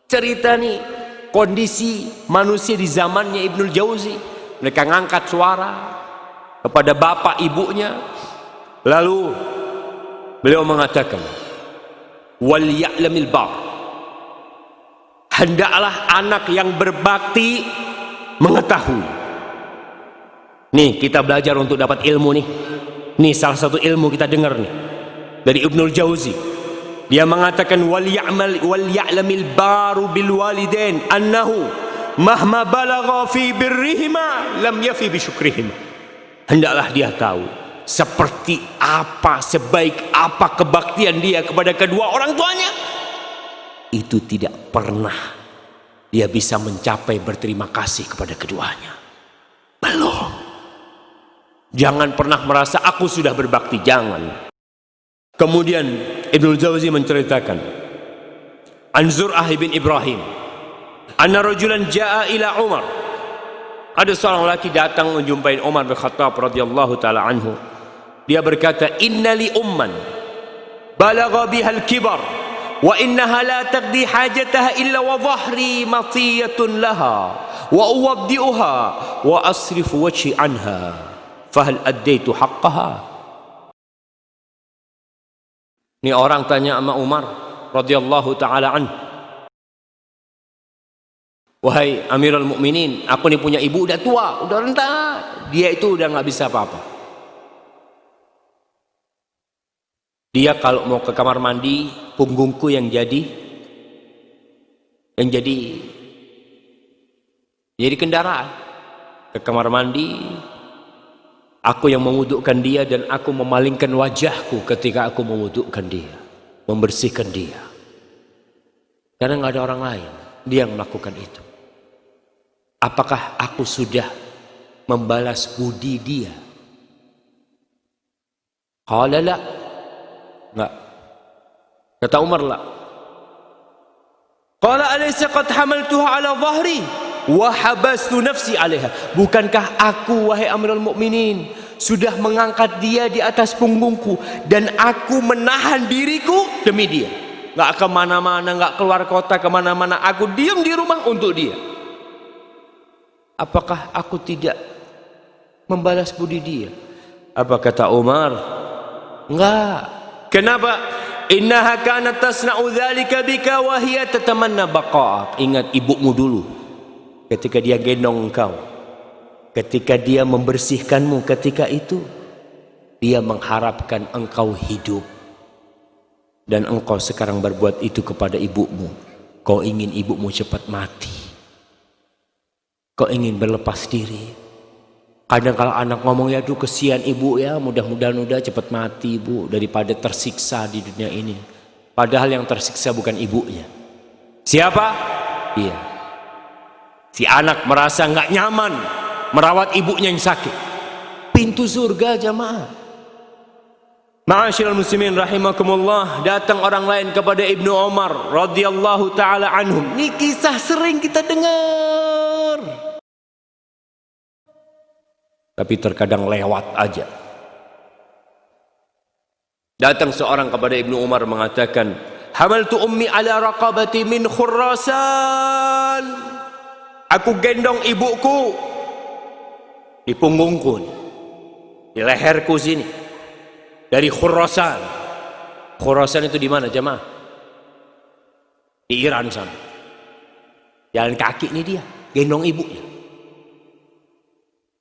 Cerita nih kondisi manusia di zamannya Ibnul Jauzi. Mereka ngangkat suara kepada bapak ibunya. Lalu beliau mengatakan, wal ya'lamil bar, hendaklah anak yang berbakti mengetahui. Nih kita belajar untuk dapat ilmu nih. Nih salah satu ilmu kita dengar nih dari Ibnul Jauzi. Dia mengatakan wal ya'lamil baru bil walidain annahu mahma balagha fi birrihima lam yafi bi syukrihima. Hendaklah dia tahu seperti apa, sebaik apa kebaktian dia kepada kedua orang tuanya, itu tidak pernah dia bisa mencapai berterima kasih kepada keduanya. Belum. Jangan pernah merasa aku sudah berbakti, jangan. Kemudian Ibnul Jauzi menceritakan, an Zur'ah bin Ibrahim, anna rajulan jaa ila Umar. Ada seorang laki datang menjumpai Umar bin Khattab radhiyallahu taala anhu. Dia berkata, innali umman balagha bihal kibar wa innaha la taqdi hajataha illa wa dhahri matiyatun laha wa uwaddi'uha wa asrifu wajhi anha fahal addaitu haqqaha. Ini orang tanya sama Umar radhiyallahu taala anhu, wahai Amirul Mukminin, aku nih punya ibu udah tua, udah renta, dia itu udah nggak bisa apa-apa. Dia kalau mau ke kamar mandi, punggungku yang jadi kendaraan ke kamar mandi. Aku yang memwudukkan dia dan aku memalingkan wajahku ketika aku memwudukkan dia, membersihkan dia. Karena nggak ada orang lain, dia yang melakukan itu. Apakah aku sudah membalas budi dia? Qala la. Enggak. Kata Umar, la. Qala alaysa qad hamaltuha ala dhahri wa habastu nafsi 'alaiha. Bukankah aku wahai Amirul Mukminin sudah mengangkat dia di atas punggungku dan aku menahan diriku demi dia. Enggak kemana-mana, enggak keluar kota kemana-mana, aku diam di rumah untuk dia. Apakah aku tidak membalas budi dia? Apa kata Umar? Enggak. Kenapa? Innaha kanat tasna'u dzalika bika wa hiya tatamanna baqa'ak. Ingat ibumu dulu ketika dia gendong engkau, ketika dia membersihkanmu ketika itu, dia mengharapkan engkau hidup. Dan engkau sekarang berbuat itu kepada ibumu. Kau ingin ibumu cepat mati. Kau ingin berlepas diri. Kadang kalau anak ngomong, ya aduh kesian ibu ya, mudah-mudahan udah cepat mati ibu daripada tersiksa di dunia ini. Padahal yang tersiksa bukan ibunya. Siapa? Iya. Si anak merasa nggak nyaman merawat ibunya yang sakit. Pintu surga jamaah. Ma'asyiral muslimin rahimakumullah, datang orang lain kepada Ibnu Umar radhiyallahu taala anhum. Ini kisah sering kita dengar. Tapi terkadang lewat aja. Datang seorang kepada Ibnu Umar mengatakan, "Hamaltu ummi ala raqabati min Khurasan." Aku gendong ibuku di punggungku, di leherku sini. Dari Khurasan. Khurasan itu di mana jemaah? Di Iran sana. Jalan kaki ini dia, gendong ibunya.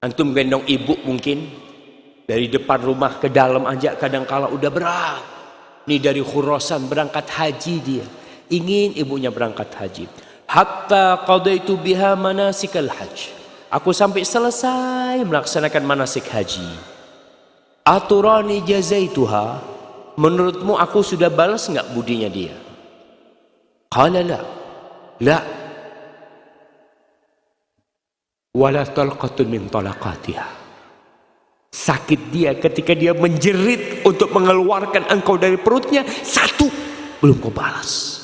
Antum gendong ibu mungkin dari depan rumah ke dalam aja kadang kala udah berat. Ini dari Khurasan berangkat haji dia. Ingin ibunya berangkat haji. Hatta qadaitu biha manasikal hajj. Aku sampai selesai melaksanakan manasik haji. Aturani jazaituha, menurutmu aku sudah balas enggak budinya dia? Qala la. La. Wala talqatun min talaqatiha. Sakit dia ketika dia menjerit untuk mengeluarkan engkau dari perutnya, satu belum kau balas.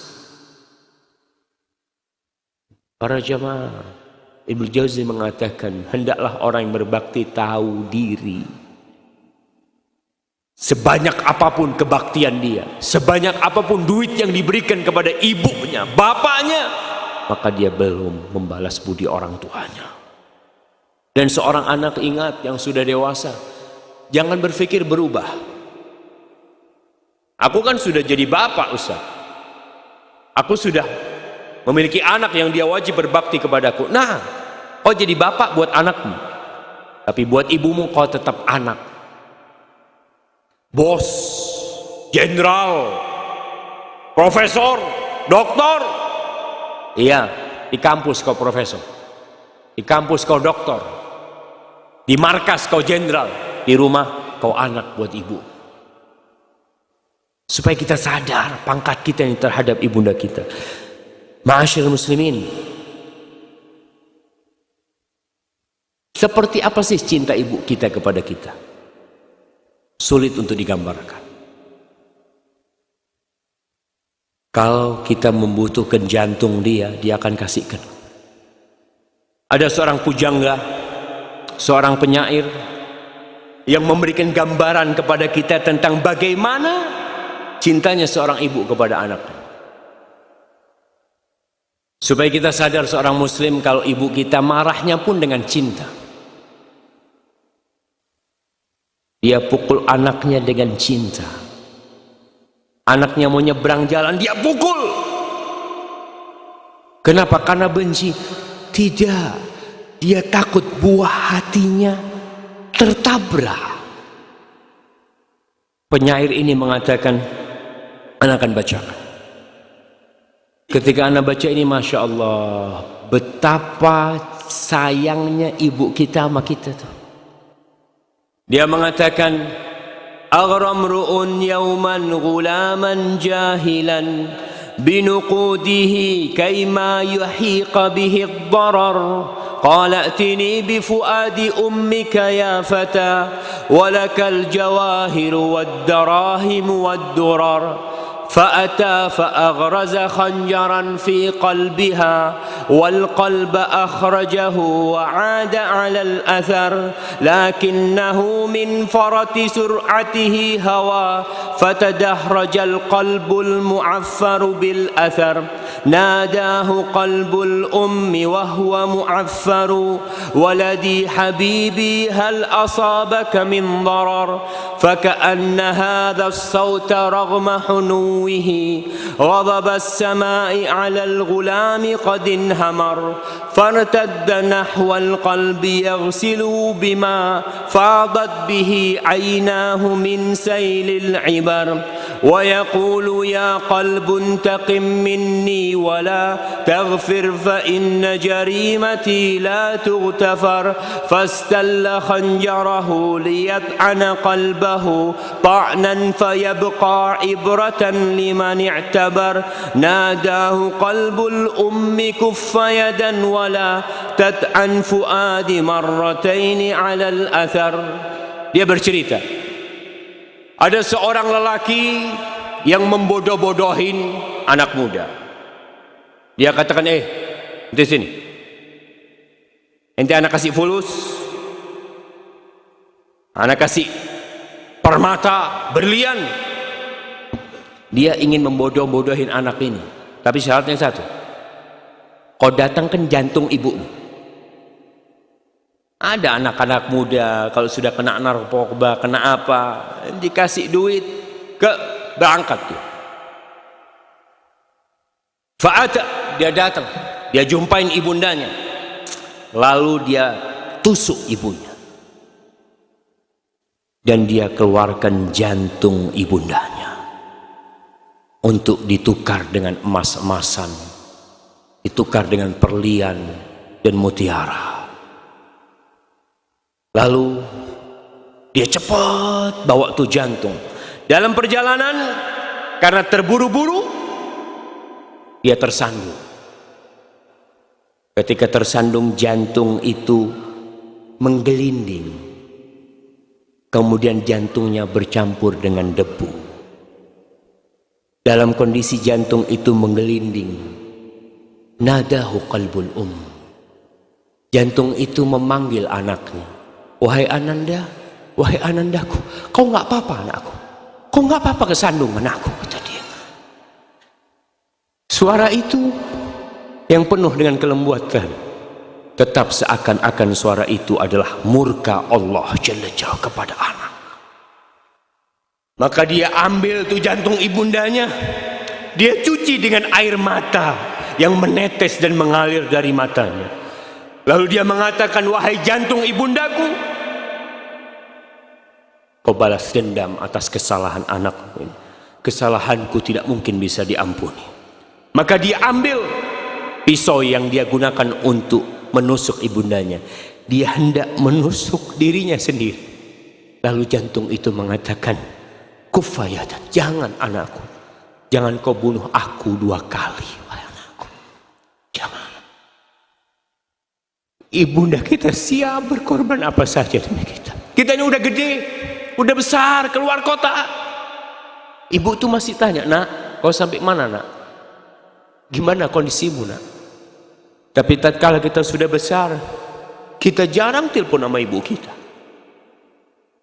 Para jamaah, Ibnu Jauzi mengatakan, hendaklah orang yang berbakti tahu diri. Sebanyak apapun kebaktian dia, sebanyak apapun duit yang diberikan kepada ibunya, bapaknya, maka dia belum membalas budi orang tuanya. Dan seorang anak ingat yang sudah dewasa, jangan berpikir berubah. Aku kan sudah jadi bapak Ustaz. Aku sudah memiliki anak yang dia wajib berbakti kepadaku. Nah, kau jadi bapak buat anakmu, tapi buat ibumu kau tetap anak. Bos, jenderal, profesor, doktor. Iya, di kampus kau profesor, di kampus kau doktor, di markas kau jenderal, di rumah kau anak buat ibu. Supaya kita sadar pangkat kita yang terhadap ibunda kita. Ma'asyiral muslimin, seperti apa sih cinta ibu kita kepada kita? Sulit untuk digambarkan. Kalau kita membutuhkan jantung dia akan kasihkan. Ada seorang pujangga, seorang penyair yang memberikan gambaran kepada kita tentang bagaimana cintanya seorang ibu kepada anaknya. Supaya kita sadar seorang muslim kalau ibu kita marahnya pun dengan cinta. Dia pukul anaknya dengan cinta. Anaknya mau nyebrang jalan, dia pukul. Kenapa? Karena benci? Tidak. Dia takut buah hatinya tertabrak. Penyair ini mengatakan, anak akan bacakan. Ketika anak baca ini, Masya Allah, betapa sayangnya ibu kita sama kita tuh. Dia mengatakan, aghramru'un yawman ghulaman jahilan binuqudihi kayma yuhiqa bihi ad-darar qala atini bifuadi ummika ya fata walakal jawahiru wad-darahim wad-durar فأتى فأغرز خنجرا في قلبها والقلب أخرجه وعاد على الأثر لكنه من فرط سرعته هوى فتدهرج القلب المعفر بالأثر ناداه قلب الأم وهو معفر ولدي حبيبي هل أصابك من ضرر فكأن هذا الصوت رغم حنوه غضب السماء على الغلام قد انهمر فارتد نحو القلب يغسل بما فاضت به عيناه من سيل العبر ويقول يا قلب انتقم مني ولا تغفر فإن جريمتي لا تغتفر فاستل خنجره ليطعن قلبه طعنا فيبقى عبرة لمن اعتبر ناداه قلب الأم كف يدا ولا تطعن فؤاد مرتين على الأثر. Dia bercerita, ada seorang lelaki yang membodoh-bodohin anak muda. Dia katakan, ente sini, ente anak kasih fulus, anak kasih permata, berlian. Dia ingin membodoh-bodohin anak ini, tapi syaratnya satu, kau datangkan jantung ibumu. Ada anak-anak muda kalau sudah kena narkoba, kena apa, dikasih duit, berangkat dia. Fa'ata, dia datang, dia jumpain ibundanya, lalu dia tusuk ibunya, dan dia keluarkan jantung ibundanya untuk ditukar dengan emas-emasan, ditukar dengan perlian dan mutiara. Lalu dia cepat bawa tuh jantung. Dalam perjalanan, karena terburu-buru, dia tersandung. Ketika tersandung, jantung itu menggelinding. Kemudian jantungnya bercampur dengan debu. Dalam kondisi jantung itu menggelinding, nadahu qalbul jantung itu memanggil anaknya. Wahai Ananda, wahai Anandaku, kau nggak apa-apa anakku, kau nggak apa-apa kesandung anakku, kata dia. Suara itu yang penuh dengan kelembutan, tetap seakan-akan suara itu adalah murka Allah Jalla Jalla kepada anak. Maka dia ambil tuh jantung ibundanya, dia cuci dengan air mata yang menetes dan mengalir dari matanya. Lalu dia mengatakan, wahai jantung ibundaku, kau balas dendam atas kesalahan anakku ini. Kesalahanku tidak mungkin bisa diampuni. Maka dia ambil pisau yang dia gunakan untuk menusuk ibundanya. Dia hendak menusuk dirinya sendiri. Lalu jantung itu mengatakan, kufayatan, jangan anakku, jangan kau bunuh aku 2 kali, wahai anakku, jangan. Ibunda kita siap berkorban apa saja demi kita. Kita ini udah gede, udah besar, keluar kota. Ibu tuh masih tanya, nak, kau sampai mana nak? Gimana kondisimu nak? Tapi tatkala kita sudah besar, kita jarang telepon sama ibu kita.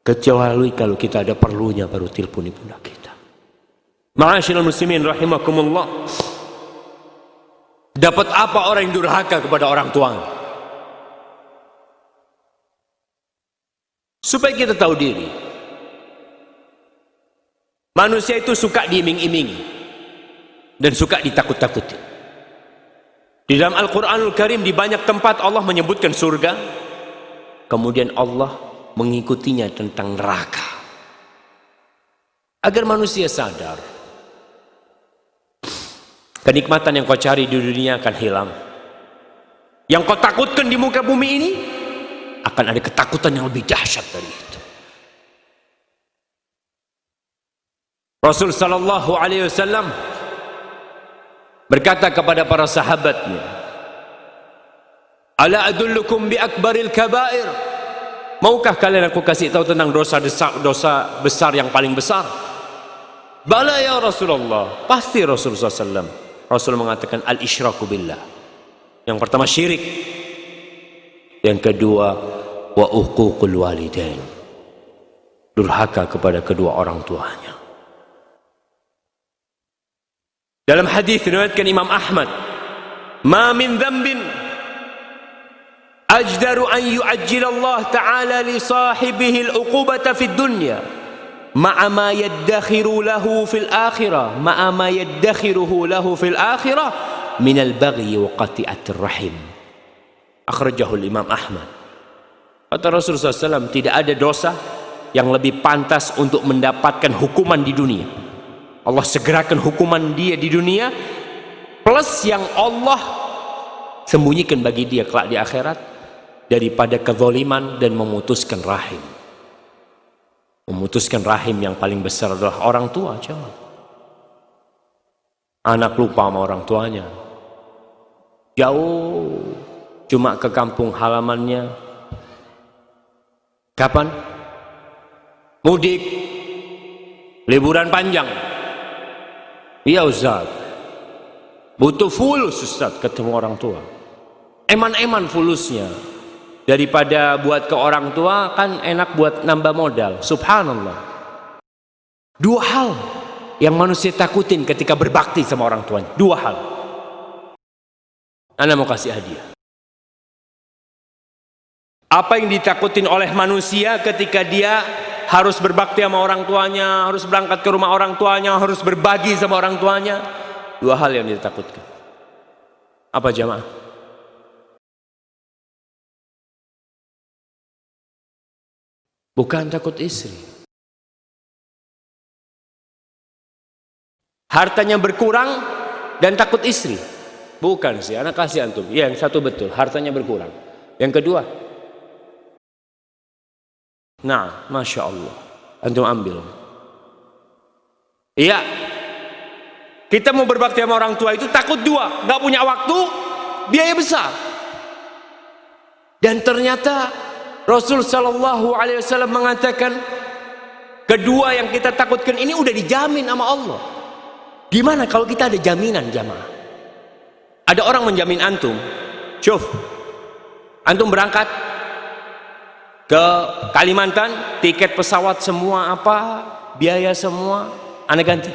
Kecuali kalau kita ada perlunya baru telepon ibunda kita. Ma'asyiral muslimin rahimakumullah. Dapat apa orang yang durhaka kepada orang tuanya? Supaya kita tahu diri, manusia itu suka diiming-imingi dan suka ditakut-takuti. Di dalam Al-Quranul Karim di banyak tempat Allah menyebutkan surga, kemudian Allah mengikutinya tentang neraka, agar manusia sadar kenikmatan yang kau cari di dunia akan hilang. Yang kau takutkan di muka bumi ini akan ada ketakutan yang lebih dahsyat dari itu. Rasul sallallahu alaihi wasallam berkata kepada para sahabatnya, ala adullukum bi akbaril kabair, maukah kalian aku kasih tahu tentang dosa besar yang paling besar? Bala ya Rasulullah, pasti Rasulullah SAW. Rasul mengatakan al-isyraku billah. Yang pertama syirik, yang kedua wa uququl walidain, durhaka kepada kedua orang tuanya. Dalam hadis diriwayatkan Imam Ahmad, "Ma min dzambin ajdaru an yu'ajjil Allah Ta'ala li sahibihi al-uqubata fid dunya ma'a ma yaddakhiru lahu fil akhirah ma'a ma yaddakhiruhu lahu fil akhirah min al-baghi wa qati'atir rahim." Akhrajahu Imam Ahmad. Kata Rasulullah SAW, tidak ada dosa yang lebih pantas untuk mendapatkan hukuman di dunia. Allah segerakan hukuman dia di dunia, plus yang Allah sembunyikan bagi dia kelak di akhirat, daripada kezaliman dan memutuskan rahim. Memutuskan rahim yang paling besar adalah orang tua. Coba anak lupa sama orang tuanya, jauh cuma ke kampung halamannya. Kapan? Mudik, liburan panjang. Iya Ustaz, butuh fulus Ustaz ketemu orang tua. Eman-eman fulusnya. Daripada buat ke orang tua, kan enak buat nambah modal. Subhanallah. Dua hal yang manusia takutin ketika berbakti sama orang tuanya. Dua hal. Anda mau kasih hadiah. Apa yang ditakutin oleh manusia ketika dia harus berbakti sama orang tuanya, harus berangkat ke rumah orang tuanya, harus berbagi sama orang tuanya? Dua hal yang ditakutkan. Apa jamaah? Bukan takut istri. Hartanya berkurang dan takut istri. Bukan sih, anak kasih antum. Ya, yang satu betul, hartanya berkurang. Yang kedua, nah, Masya Allah, antum ambil. Iya, kita mau berbakti sama orang tua itu takut dua, gak punya waktu, biaya besar. Dan ternyata Rasul Shallallahu Alaihi Wasallam mengatakan, kedua yang kita takutkan ini udah dijamin sama Allah. Gimana kalau kita ada jaminan, jamaah? Ada orang menjamin antum, syuf, antum berangkat ke Kalimantan, tiket pesawat semua apa, biaya semua, anak ganti.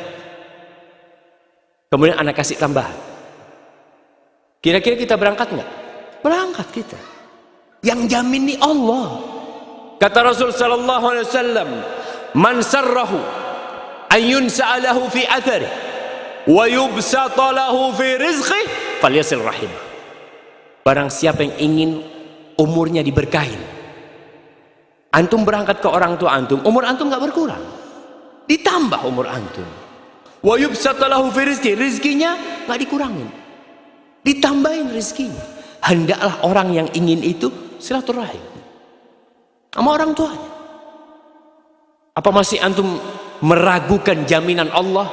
Kemudian anak kasih tambahan. Kira-kira kita berangkat nggak? Berangkat kita. Yang jamin nih Allah. Kata Rasul sallallahu alaihi wasallam, "Man sarrahu an yunsa'a lahu fi athari wa yubsata lahu fi rizqi falyasil rahim." Barang siapa yang ingin umurnya diberkahin, antum berangkat ke orang tua antum, umur antum nggak berkurang, ditambah umur antum. Wa yubsata lahu fi rizqi, rizkinya nggak dikurangin, ditambahin rizkinya. Hendaklah orang yang ingin itu silaturahim sama orang tuanya. Apa masih antum meragukan jaminan Allah?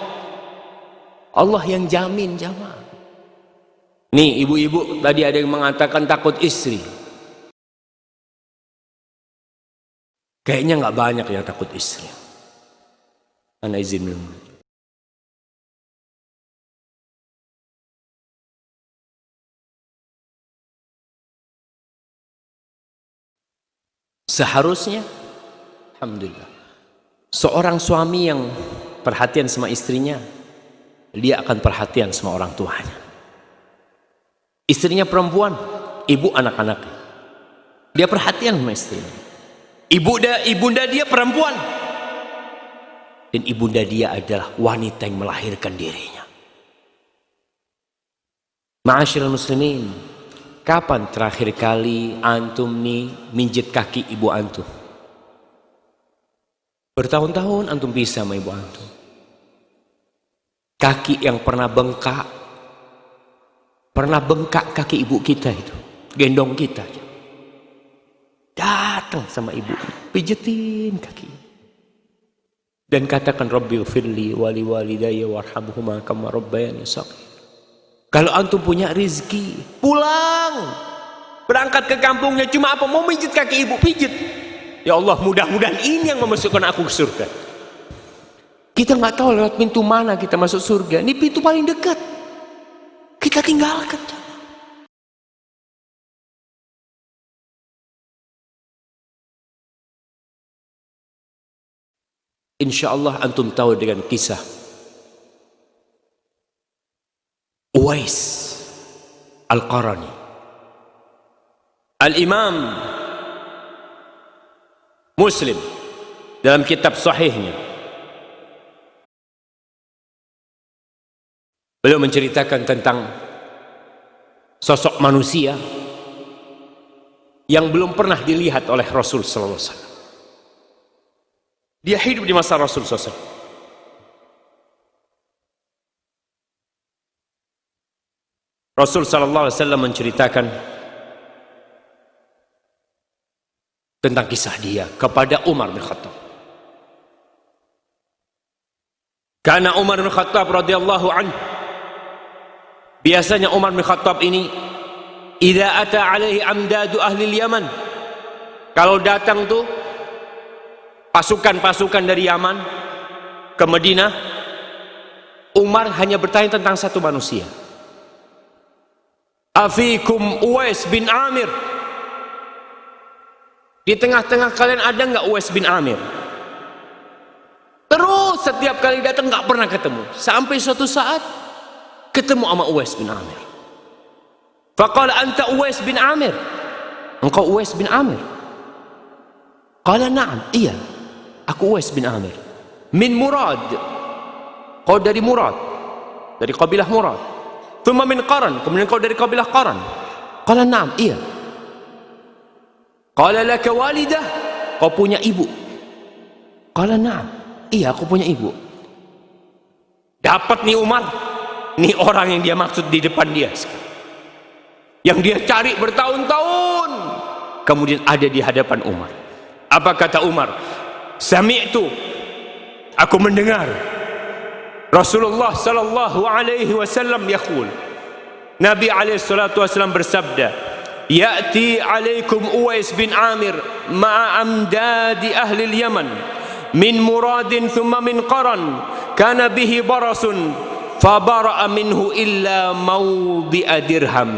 Allah yang jamin, jamaah. Nih ibu-ibu tadi ada yang mengatakan takut istri. Kayaknya nggak banyak yang takut istri. Ana izin dulu. Seharusnya, alhamdulillah, seorang suami yang perhatian sama istrinya, dia akan perhatian sama orang tuanya. Istrinya perempuan, ibu anak-anaknya, dia perhatian sama istrinya. Ibunda dia perempuan, dan ibunda dia adalah wanita yang melahirkan dirinya. Ma'asyiral muslimin, kapan terakhir kali antum nih minjit kaki ibu antum? Bertahun-tahun antum pisah sama ibu antum. Kaki yang pernah bengkak kaki ibu kita itu, gendong kita, datang sama ibu, pijetin kaki dan katakan Rabbighfirli wali walidayya warhamhuma kama rabbayani shaghira. Kalau antum punya rizki, pulang, berangkat ke kampungnya, cuma apa? Mau pijit kaki ibu, pijit. Ya Allah, mudah-mudahan ini yang memasukkan aku ke surga. Kita nggak tahu lewat pintu mana kita masuk surga. Ini pintu paling dekat, kita tinggalkan. Insya Allah antum tahu dengan kisah Uwais Al-Qarani. Al-Imam Muslim dalam kitab sahihnya, beliau menceritakan tentang sosok manusia yang belum pernah dilihat oleh Rasul sallallahu alaihi wasallam. Dia hidup di masa Rasul sallallahu alaihi wasallam. Rasul sallallahu alaihi wasallam menceritakan tentang kisah dia kepada Umar bin Khattab. Karena Umar bin Khattab radhiyallahu anhu, biasanya Umar bin Khattab ini idza ata alaihi amdadu ahli Yaman, kalau datang tuh pasukan-pasukan dari Yaman ke Madinah, Umar hanya bertanya tentang satu manusia. Afikum Uwais bin Amir? Di tengah-tengah kalian ada nggak Uwais bin Amir? Terus setiap kali datang nggak pernah ketemu, sampai suatu saat ketemu sama Uwais bin Amir. Faqala anta Uwais bin Amir? Engkau Uwais bin Amir? Qala na'am, iya, aku Uwais bin Amir. Min Murad, kau dari Murad, dari kabilah Murad. Thumma min Qaran, kemudian kau dari kabilah Qaran. Qala na'am, iya. Qala laka walidah, kau punya ibu? Qala na'am, iya, aku punya ibu. Dapat nih Umar, nih orang yang dia maksud di depan dia sekarang, yang dia cari bertahun-tahun, kemudian ada di hadapan Umar. Apa kata Umar? Sami'tu, aku mendengar Rasulullah sallallahu alaihi wasallam yaqul, Nabi alaihi salatu wasallam bersabda, ya'ti alaikum Uwais bin Amir ma'a amdadi ahli Yaman min Muradin thumma min Qaran, kana bihi barasun fabara'a minhu illa mawdi'a dirham,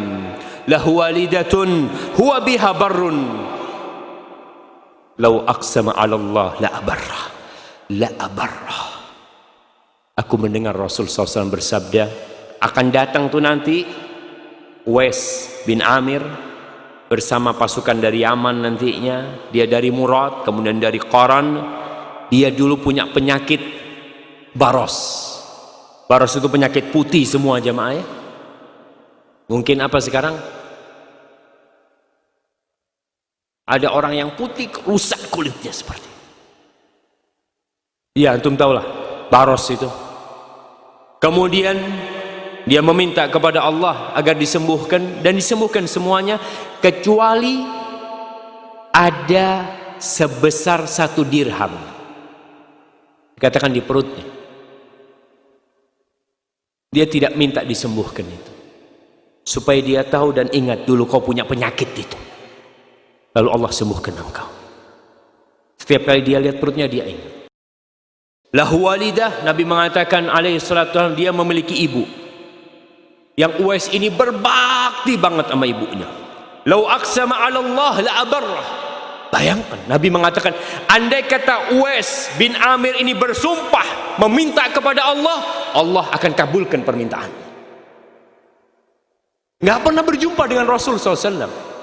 lahu walidatun huwa biha barrun, law aqsama 'ala Allah la abarra, la abarra. Aku mendengar Rasul SAW bersabda, akan datang tuh nanti Uwais bin Amir bersama pasukan dari Yaman nantinya. Dia dari Murad, kemudian dari Qaran. Dia dulu punya penyakit baros. Baros itu penyakit putih semua jamaah ya. Mungkin apa sekarang? Ada orang yang putih rusak kulitnya seperti. Ya, antum tahulah baros itu. Kemudian dia meminta kepada Allah agar disembuhkan, dan disembuhkan semuanya kecuali ada sebesar 1 dirham. Dikatakan di perutnya. Dia tidak minta disembuhkan itu, supaya dia tahu dan ingat dulu kau punya penyakit itu, lalu Allah sembuhkan engkau. Setiap kali dia lihat perutnya dia ingat. Lahu walidah, Nabi mengatakan alaihi salatu wasallam, dia memiliki ibu. Yang Uwais ini berbakti banget sama ibunya. Lau aqsama 'ala Allah la abarrah. Bayangkan, Nabi mengatakan, andai kata Uwais bin Amir ini bersumpah meminta kepada Allah, Allah akan kabulkan permintaan. Nggak pernah berjumpa dengan Rasul SAW.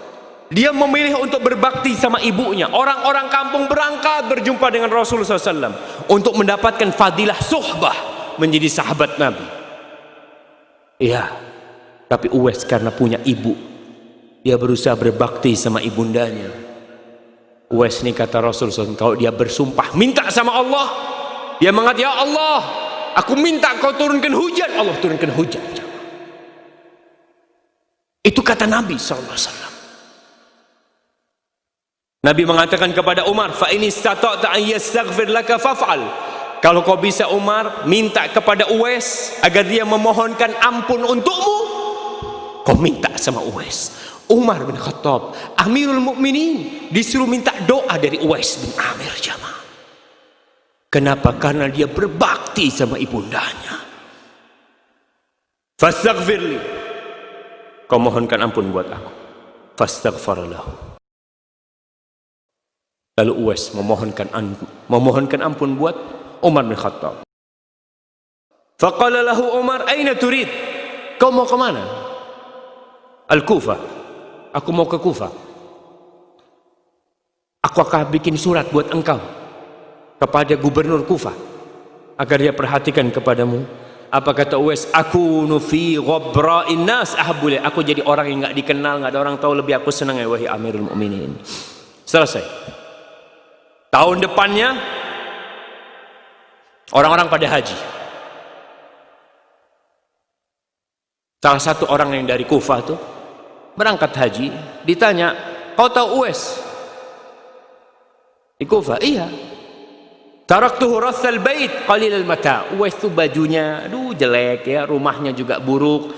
Dia memilih untuk berbakti sama ibunya. Orang-orang kampung berangkat berjumpa dengan Rasul SAW untuk mendapatkan fadilah suhbah, menjadi sahabat Nabi. Iya, tapi Uwais karena punya ibu, dia berusaha berbakti sama ibundanya. Uwais ini kata Rasul SAW, kalau dia bersumpah minta sama Allah, dia mengatakan, ya Allah, aku minta kau turunkan hujan. Allah turunkan hujan. Itu kata Nabi SAW. Nabi mengatakan kepada Umar, fa in istata'ta an yastaghfir laka faf'al. Kalau kau bisa Umar, minta kepada Uwais agar dia memohonkan ampun untukmu, kau minta sama Uwais. Umar bin Khattab, Amirul Mukminin, disuruh minta doa dari Uwais bin Amir jamaah. Kenapa? Karena dia berbakti sama ibundanya. Fastaghfirli, kau mohonkan ampun buat aku. Fastaghfar lahu. Lalu Uwais memohonkan ampun buat Umar bin Khattab. Faqala lahu Umar, aina turid? Kau mau kemana? Al-Kufah. Aku mau ke Kufah. Aku akan bikin surat buat engkau kepada gubernur Kufah agar dia perhatikan kepadamu. Apa kata Uwais? Aku nufi ghabra'in nas ahabbu. Aku jadi orang yang enggak dikenal, enggak ada orang tahu, lebih aku senang ya wahai Amirul Mukminin. Selesai. Tahun depannya orang-orang pada haji. Salah satu orang yang dari Kufah tuh berangkat haji, ditanya, kau tahu Uwais? Di Kufah, iya. Taraktuhu rathal bait qalil al-mata. Uwais itu bajunya aduh jelek ya, rumahnya juga buruk.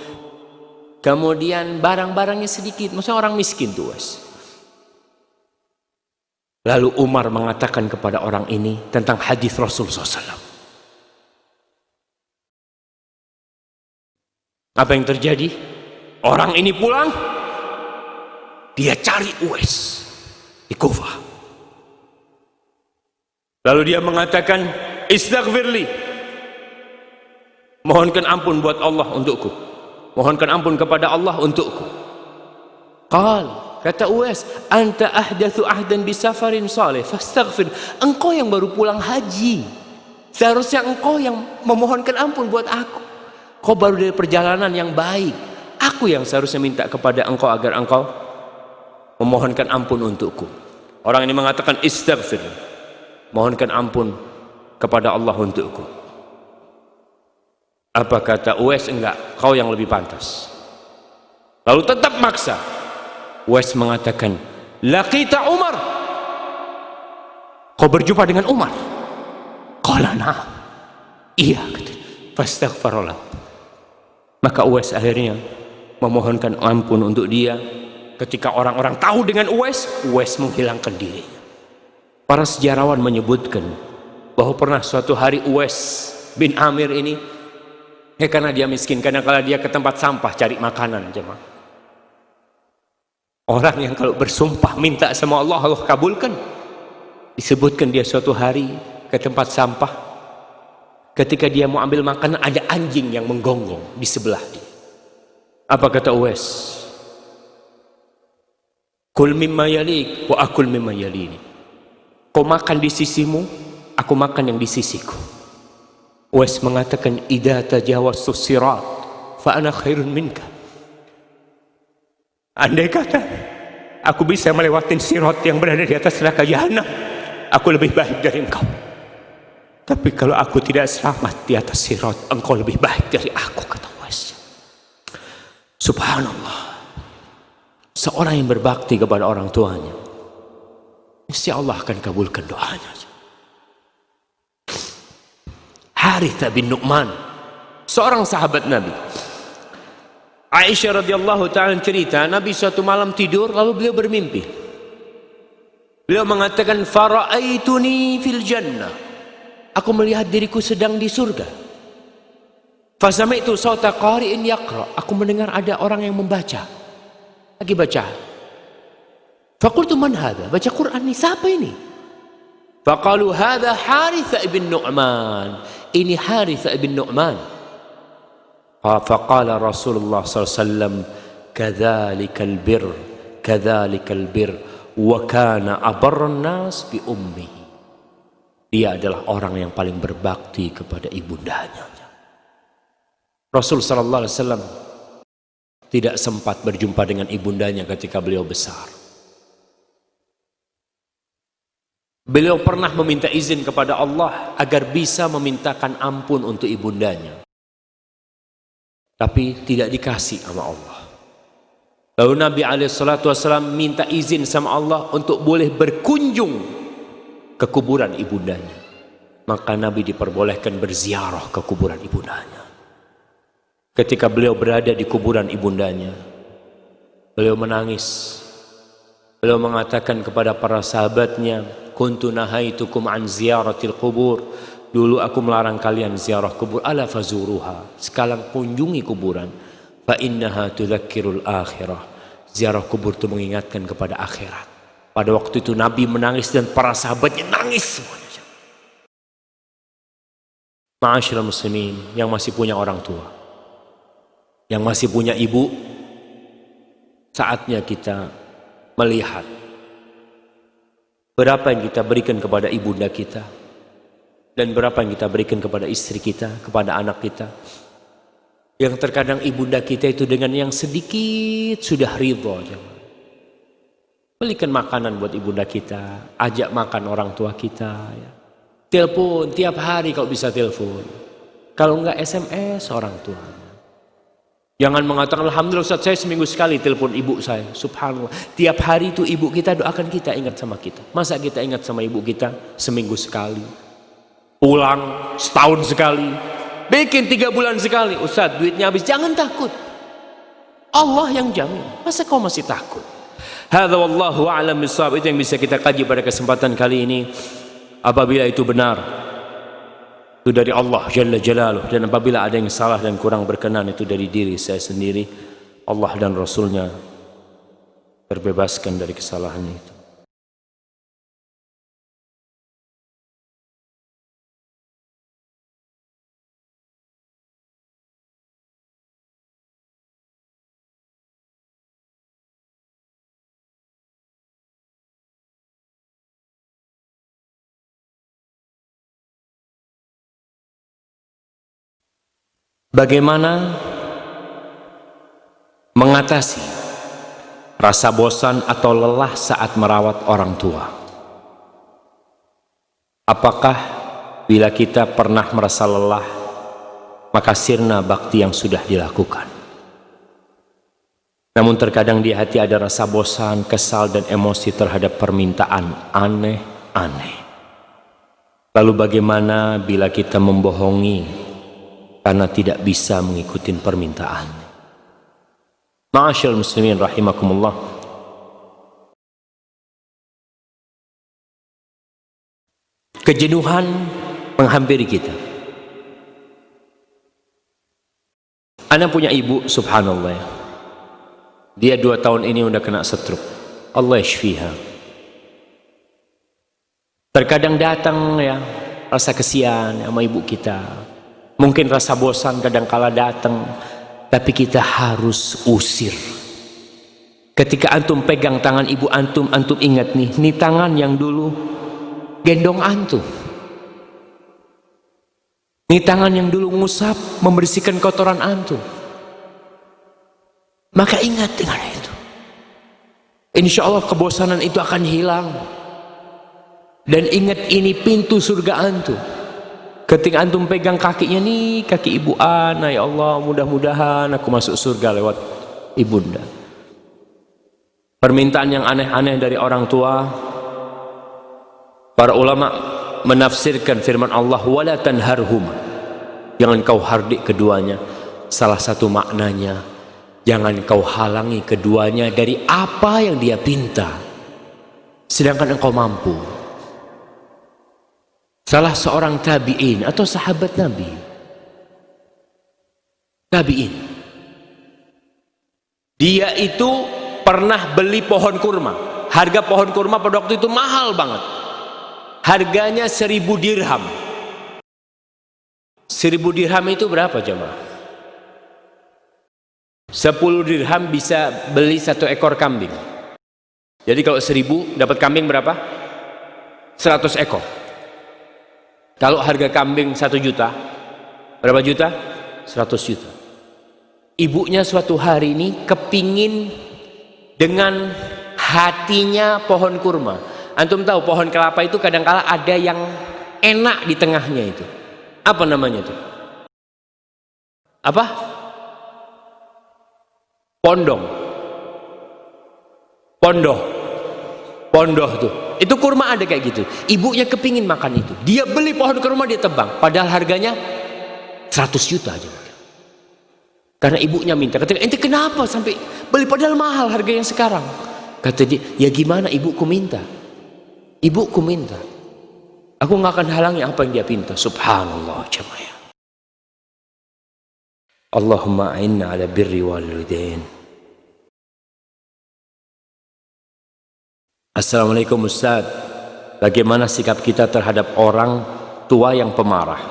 Kemudian barang-barangnya sedikit, maksudnya orang miskin tuh Uwais. Lalu Umar mengatakan kepada orang ini tentang hadis Rasulullah SAW. Apa yang terjadi? Orang ini pulang, dia cari Uwais di Kufah. Lalu dia mengatakan, istaghfirli, mohonkan ampun buat Allah untukku, mohonkan ampun kepada Allah untukku. Kata Uwais, anta ahdathu ahdan bisafarin salih fastaghfir. Engkau yang baru pulang haji, seharusnya engkau yang memohonkan ampun buat aku. Kau baru dari perjalanan yang baik, aku yang seharusnya minta kepada engkau agar engkau memohonkan ampun untukku. Orang ini mengatakan istaghfir, mohonkan ampun kepada Allah untukku. Apa kata Uwais? Enggak, kau yang lebih pantas. Lalu tetap maksa. Uwais mengatakan, laqita Umar, kau berjumpa dengan Umar? Qala na'am, iya, katanya. Fastaghfirullah. Maka Uwais akhirnya memohonkan ampun untuk dia. Ketika orang-orang tahu dengan Uwais, Uwais menghilangkan dirinya. Para sejarawan menyebutkan bahwa pernah suatu hari Uwais bin Amir ini, karena dia miskin, karena kalau dia ke tempat sampah cari makanan, jemaah. Orang yang kalau bersumpah minta sama Allah, Allah kabulkan. Disebutkan dia suatu hari ke tempat sampah, ketika dia mau ambil makanan, ada anjing yang menggonggong di sebelah dia. Apa kata Uwais? Kul mimma yalik wa akul mimma yalini. Kau makan di sisimu, aku makan yang di sisiku. Uwais mengatakan, idza tajawaztu sirat fa ana khairun minka. Andai kata aku bisa melewati sirat yang berada di atas neraka jahanam, aku lebih baik dari engkau. Tapi kalau aku tidak selamat di atas sirat, engkau lebih baik dari aku, kata Uwais. Subhanallah. Seorang yang berbakti kepada orang tuanya, mesti Allah akan kabulkan doanya. Harithah bin Nu'man, seorang sahabat Nabi. Aisyah radhiyallahu ta'ala cerita, Nabi suatu malam tidur, lalu beliau bermimpi. Beliau mengatakan, fara'aituni fil jannah. Aku melihat diriku sedang di surga. Fasami'tu sawta qari'in yaqra. Aku mendengar ada orang yang membaca. Lagi baca. Faqultu man hadha? Baca Quran ini, siapa ini? Faqalu hadha Harithah ibn Nu'man. Ini Harithah ibn Nu'man. Faqala Rasulullah SAW, kadzalikal birr, kadzalikal birr, wa kana abarran nas bi ummihi. Dia adalah orang yang paling berbakti kepada ibundanya. Rasul SAW tidak sempat berjumpa dengan ibundanya ketika beliau besar. Beliau pernah meminta izin kepada Allah agar bisa memintakan ampun untuk ibundanya, tapi tidak dikasih sama Allah. Lalu Nabi SAW minta izin sama Allah untuk boleh berkunjung ke kuburan ibundanya. Maka Nabi diperbolehkan berziarah ke kuburan ibundanya. Ketika beliau berada di kuburan ibundanya, beliau menangis. Beliau mengatakan kepada para sahabatnya, kuntu nahaitukum an ziyaratil kubur. Dulu aku melarang kalian ziarah kubur. Ala fazuruha. Sekarang kunjungi kuburan. Fa innaha tudzakkirul akhirah. Ziarah kubur itu mengingatkan kepada akhirat. Pada waktu itu Nabi menangis dan para sahabatnya nangis semuanya. Ma'asyiral muslimin yang masih punya orang tua, Yang masih punya ibu, saatnya kita melihat berapa yang kita berikan kepada ibunda kita dan berapa yang kita berikan kepada istri kita, kepada anak kita. Yang terkadang ibunda kita itu dengan yang sedikit sudah ridho. Belikan makanan buat ibunda kita, ajak makan orang tua kita, ya. Telepon tiap hari kalau bisa telepon. Kalau enggak SMS orang tua. Jangan mengatakan alhamdulillah Ustaz, saya seminggu sekali telepon ibu saya. Subhanallah. Tiap hari itu ibu kita doakan kita, ingat sama kita. Masa kita ingat sama ibu kita seminggu sekali? Pulang setahun sekali. Bikin 3 bulan sekali. Ustaz, duitnya habis. Jangan takut. Allah yang jamin. Masa kau masih takut? Hadza wallahu a'lam bishawab. Itu yang bisa kita kaji pada kesempatan kali ini. Apabila itu benar, itu dari Allah Jalla Jalaluh, dan apabila ada yang salah dan kurang berkenan, itu dari diri saya sendiri. Allah dan Rasulnya terbebaskan dari kesalahan itu. Bagaimana mengatasi rasa bosan atau lelah saat merawat orang tua? Apakah bila kita pernah merasa lelah, maka sirna bakti yang sudah dilakukan? Namun terkadang di hati ada rasa bosan, kesal dan emosi terhadap permintaan aneh-aneh. Lalu bagaimana bila kita membohongi karena tidak bisa mengikuti permintaan? Ma'asyiral muslimin rahimakumullah. Kejenuhan menghampiri kita. Ana punya ibu, subhanallah ya. Dia 2 tahun ini udah kena stroke. Allah yashfiha. Terkadang datang ya rasa kesian sama ibu kita. Mungkin rasa bosan kadangkala datang, tapi kita harus usir. Ketika antum pegang tangan ibu antum, antum ingat nih tangan yang dulu gendong antum. Nih tangan yang dulu ngusap, membersihkan kotoran antum. Maka ingat dengan itu. Insya Allah kebosanan itu akan hilang. Dan ingat ini pintu surga antum. Ketika antum pegang kakinya nih, kaki ibu ana, ya Allah, mudah-mudahan aku masuk surga lewat ibunda. Permintaan yang aneh-aneh dari orang tua. Para ulama menafsirkan firman Allah, wala tanharhum. Jangan kau hardik keduanya. Salah satu maknanya, jangan kau halangi keduanya dari apa yang dia pinta, sedangkan engkau mampu. Salah seorang tabi'in atau sahabat Nabi, tabi'in, dia itu pernah beli pohon kurma. Harga pohon kurma pada waktu itu mahal banget. Harganya 1000 dirham. 1000 dirham itu berapa jemaah? 10 dirham bisa beli 1 ekor kambing. Jadi kalau 1000 dapat kambing berapa? 100 ekor. Kalau harga kambing 1 juta, berapa juta? 100 juta. Ibunya suatu hari ini kepingin dengan hatinya pohon kurma. Antum tahu pohon kelapa itu kadangkala ada yang enak di tengahnya itu. Apa namanya itu? Apa? Pondong. Pondoh tuh. Itu kurma ada kayak gitu. Ibunya kepingin makan itu. Dia beli pohon kurma, dia tebang. Padahal harganya 100 juta aja. Karena ibunya minta. Kata, ente kenapa sampai beli padahal mahal harga yang sekarang? Kata dia, ya gimana ibuku minta. Ibuku minta. Aku nggak akan halangi apa yang dia pinta. Subhanallah jemaah. Allahumma a'inna ala birri walidain. Assalamualaikum Ustaz. Bagaimana sikap kita terhadap orang tua yang pemarah?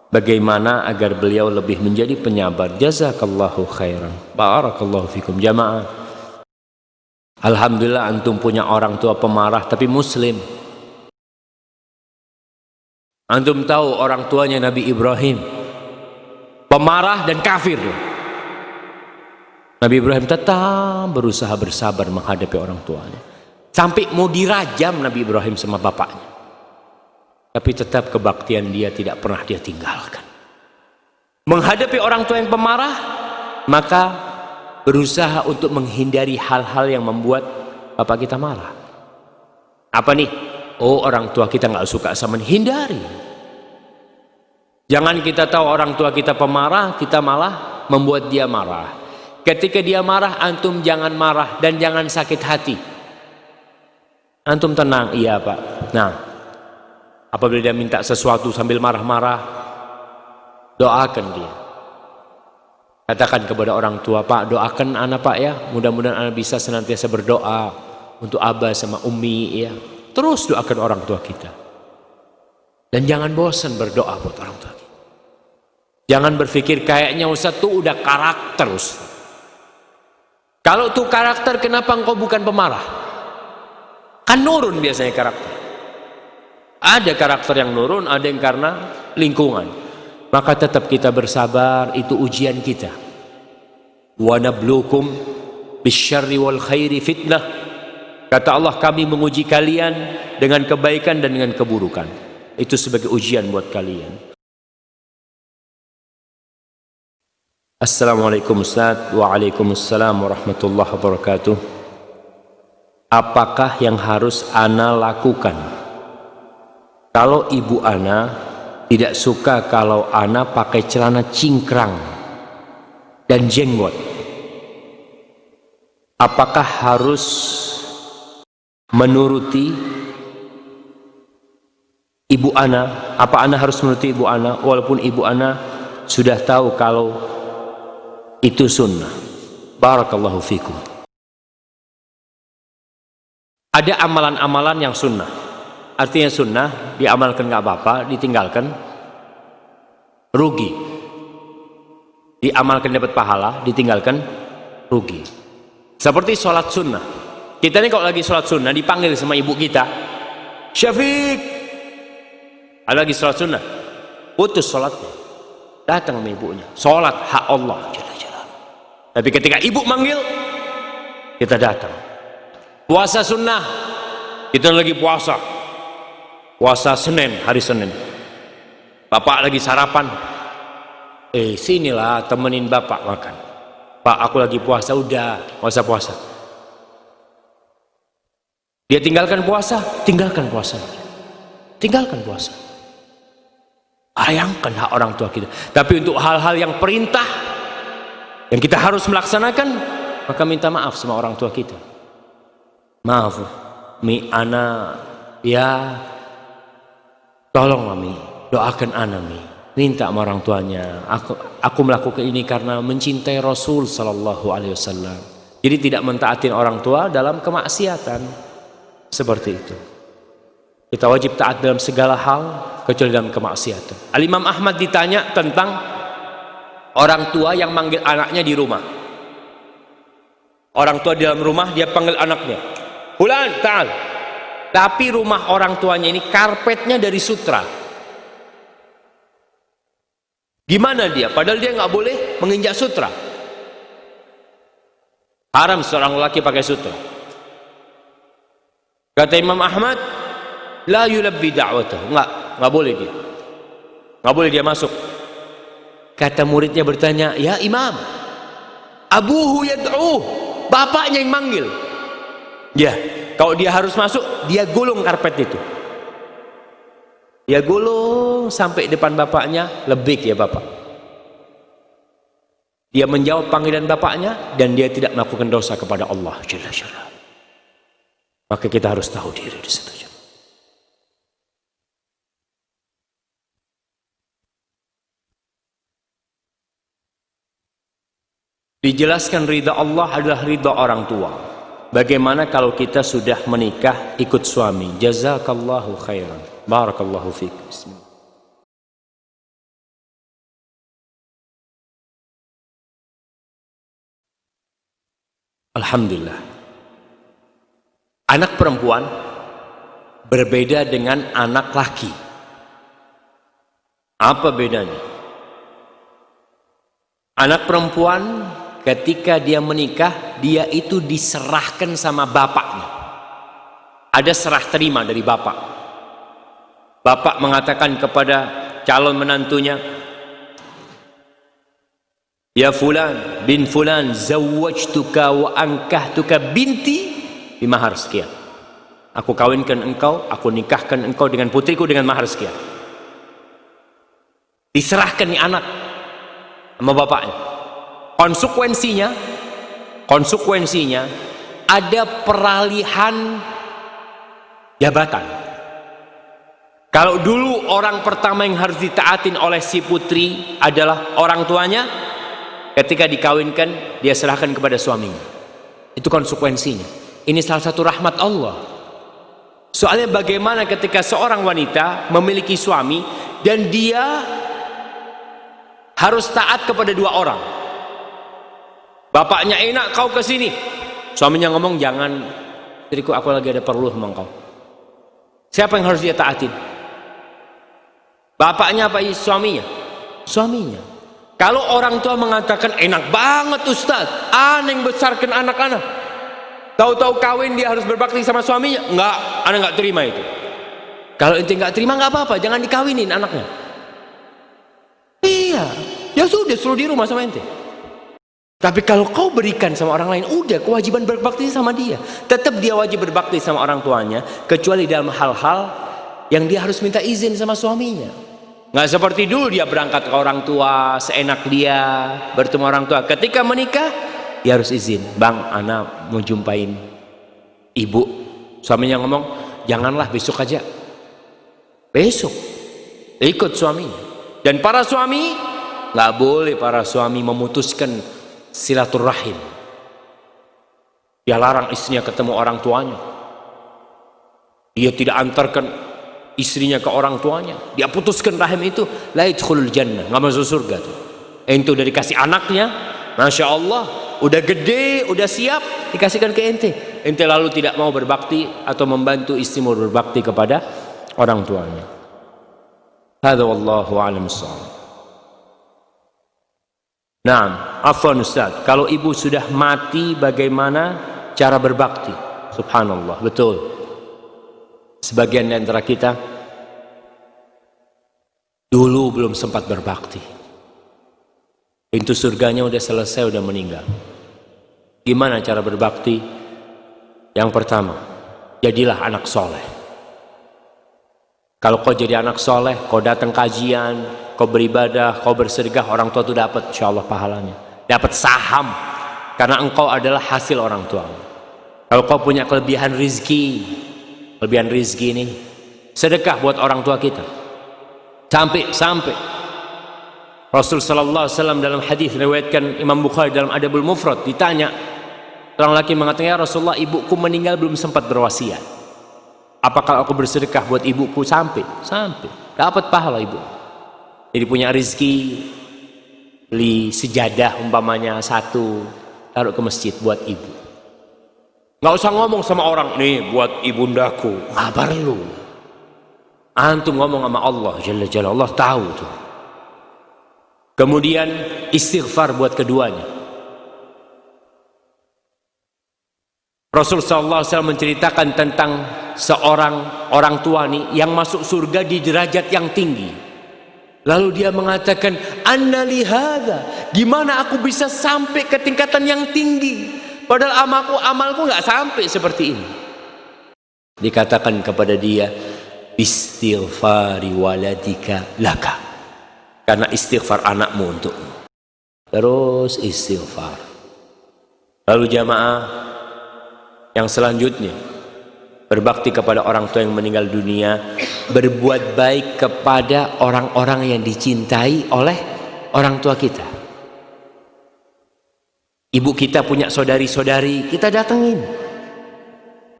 bagaimana agar beliau lebih menjadi penyabar. Jazakallahu khairan. Barakallahu fikum jamaah. Alhamdulillah antum punya orang tua pemarah tapi muslim. Antum tahu orang tuanya Nabi Ibrahim pemarah dan kafir. Nabi Ibrahim tetap berusaha bersabar menghadapi orang tuanya. Sampai mau dirajam Nabi Ibrahim sama bapaknya. Tapi tetap kebaktian dia tidak pernah dia tinggalkan. Menghadapi orang tua yang pemarah, maka berusaha untuk menghindari hal-hal yang membuat bapak kita marah. Apa nih? Oh, orang tua kita nggak suka sama ini. Hindari. Jangan kita tahu orang tua kita pemarah, kita malah membuat dia marah. Ketika dia marah, antum jangan marah dan jangan sakit hati. Antum tenang, iya Pak. Nah, apabila dia minta sesuatu sambil marah-marah, doakan dia. Katakan kepada orang tua, Pak, doakan anak Pak ya. Mudah-mudahan anak bisa senantiasa berdoa untuk Abah sama Umi ya. Terus doakan orang tua kita. Dan jangan bosan berdoa buat orang tua kita. Jangan berpikir kayaknya Ustaz tuh udah karakter Ustaz. Kalau tuh karakter, kenapa engkau bukan pemarah? Kan nurun biasanya karakter. Ada karakter yang nurun, ada yang karena lingkungan. Maka tetap kita bersabar, itu ujian kita. Wa nabluukum bisyarri wal khairi fitnah. Kata Allah, kami menguji kalian dengan kebaikan dan dengan keburukan. Itu sebagai ujian buat kalian. Assalamualaikum Ustaz. Waalaikumsalam warahmatullahi wabarakatuh. Apakah yang harus ana lakukan kalau ibu ana tidak suka kalau ana pakai celana cingkrang dan jenggot? Apakah harus menuruti ibu ana? Apa ana harus menuruti ibu ana walaupun ibu ana sudah tahu kalau itu sunnah? Barakallahu fikum. Ada amalan-amalan yang sunnah. Artinya sunnah, diamalkan nggak apa-apa, ditinggalkan rugi. Diamalkan dapat pahala, ditinggalkan rugi. Seperti sholat sunnah. Kita ini kalau lagi sholat sunnah dipanggil sama ibu kita, Syafiq, ada lagi sholat sunnah, putus sholatnya, datang sama ibunya, sholat hak Allah. Tapi ketika ibu manggil, kita datang. Puasa sunnah, kita lagi puasa. Puasa Senin, hari Senin. Bapak lagi sarapan. Sinilah temenin bapak makan. Pak, aku lagi puasa, udah, nggak usah puasa. Dia tinggalkan puasa, tinggalkan puasa. Tinggalkan puasa. Bayangkan hak orang tua kita. Tapi untuk hal-hal yang perintah, yang kita harus melaksanakan, maka minta maaf sama orang tua kita. Maaf, Mi, ana ya, tolong Mi, doakan ana Mi, minta sama orang tuanya. Aku melakukan ini karena mencintai Rasul Sallallahu Alaihi Wasallam. Jadi tidak mentaatin orang tua dalam kemaksiatan seperti itu. Kita wajib taat dalam segala hal kecuali dalam kemaksiatan. Al-Imam Ahmad ditanya tentang orang tua yang manggil anaknya di rumah. Orang tua di dalam rumah, dia panggil anaknya, Fulan, ta'al. Tapi rumah orang tuanya ini karpetnya dari sutra. Gimana dia? Padahal dia nggak boleh menginjak sutra. Haram seorang laki pakai sutra. Kata Imam Ahmad, la yulabbi da'watahu. Nggak boleh dia. Nggak boleh dia masuk. Kata muridnya bertanya, ya Imam, abuhu yad'uh, bapaknya yang manggil. Ya, kalau dia harus masuk, dia gulung karpet itu. Dia gulung sampai depan bapaknya, lebih ya bapak. Dia menjawab panggilan bapaknya dan dia tidak melakukan dosa kepada Allah Jalla Jalla. Maka kita harus tahu diri di situ. Dijelaskan ridha Allah adalah ridha orang tua. Bagaimana kalau kita sudah menikah ikut suami? Jazakallahu khairan. Barakallahu fiik. Bismillah. Alhamdulillah. Anak perempuan berbeda dengan anak laki. Apa bedanya? Anak perempuan ketika dia menikah, dia itu diserahkan sama bapaknya. Ada serah terima dari bapak. Bapak mengatakan kepada calon menantunya, ya fulan bin fulan zawwajtuka wa ankahtuka binti bimahar sekian. Aku kawinkan engkau, aku nikahkan engkau dengan putriku dengan mahar sekian. Diserahkan nih anak sama bapaknya. Konsekuensinya ada peralihan jabatan. Kalau dulu orang pertama yang harus ditaatin oleh si putri adalah orang tuanya, ketika dikawinkan dia serahkan kepada suaminya. Itu konsekuensinya. Ini salah satu rahmat Allah. Soalnya bagaimana ketika seorang wanita memiliki suami dan dia harus taat kepada dua orang. Bapaknya enak kau ke sini, suaminya ngomong jangan, istriku aku lagi ada perlu sama kau. Siapa yang harus dia taatin? Bapaknya apa suaminya? Suaminya. Kalau orang tua mengatakan enak banget Ustaz, aneh yang besarkan anak-anak, tahu-tahu kawin dia harus berbakti sama suaminya, enggak, aneh enggak terima itu. Kalau ente enggak terima enggak apa-apa, jangan dikawinin anaknya. Iya, ya sudah suruh di rumah sama ente. Tapi kalau kau berikan sama orang lain, udah kewajiban berbakti sama dia. Tetap dia wajib berbakti sama orang tuanya, kecuali dalam hal-hal yang dia harus minta izin sama suaminya. Nggak seperti dulu dia berangkat ke orang tua, seenak dia bertemu orang tua. Ketika menikah, dia harus izin. Bang, anak mau jumpain ibu. Suaminya ngomong, janganlah besok aja. Besok ikut suaminya. Dan para suami, nggak boleh para suami memutuskan silaturahim. Dia larang istrinya ketemu orang tuanya. Dia tidak antarkan istrinya ke orang tuanya. Dia putuskan rahim itu, la yadkhulul jannah, nggak masuk surga tuh. Ente udah dikasih anaknya, masya Allah, udah gede, udah siap, dikasihkan ke ente. Ente lalu tidak mau berbakti atau membantu istrimu berbakti kepada orang tuanya. Hadza wallahu a'lam bissawab. Naam, afwan Ustaz, kalau ibu sudah mati bagaimana cara berbakti? Subhanallah, betul. Sebagian di antara kita dulu belum sempat berbakti. Pintu surganya udah selesai, udah meninggal. Gimana cara berbakti? Yang pertama, jadilah anak soleh. Kalau kau jadi anak soleh, kau datang kajian, kau beribadah, kau bersedekah, orang tua itu dapat insyaallah pahalanya. Dapat saham, karena engkau adalah hasil orang tua. Kalau kau punya kelebihan rizki ini, sedekah buat orang tua kita. Sampai Rasul sallallahu alaihi wasallam dalam hadis riwayatkan Imam Bukhari dalam Adabul Mufrad, ditanya orang laki mengatakan, ya Rasulullah, ibuku meninggal belum sempat berwasiat. Apakah aku bersedekah buat ibuku? Sampai dapat pahala ibu. Jadi punya rezeki, beli sejadah umpamanya satu, taruh ke masjid buat ibu. Nggak usah ngomong sama orang, nih buat ibundaku, nggak perlu. Antum ngomong sama Allah Jalla Jalla, Allah tahu tuh. Kemudian istighfar buat keduanya. Rasul sallallahu alaihi wasallam menceritakan tentang seorang orang tua nih yang masuk surga di derajat yang tinggi. Lalu dia mengatakan, anna li hadza, gimana aku bisa sampai ke tingkatan yang tinggi padahal amalku nggak sampai seperti ini. Dikatakan kepada dia, istighfari waladika laka, karena istighfar anakmu untukmu. Terus istighfar. Lalu jamaah yang selanjutnya, berbakti kepada orang tua yang meninggal dunia, berbuat baik kepada orang-orang yang dicintai oleh orang tua kita. Ibu kita punya saudari-saudari, kita datengin.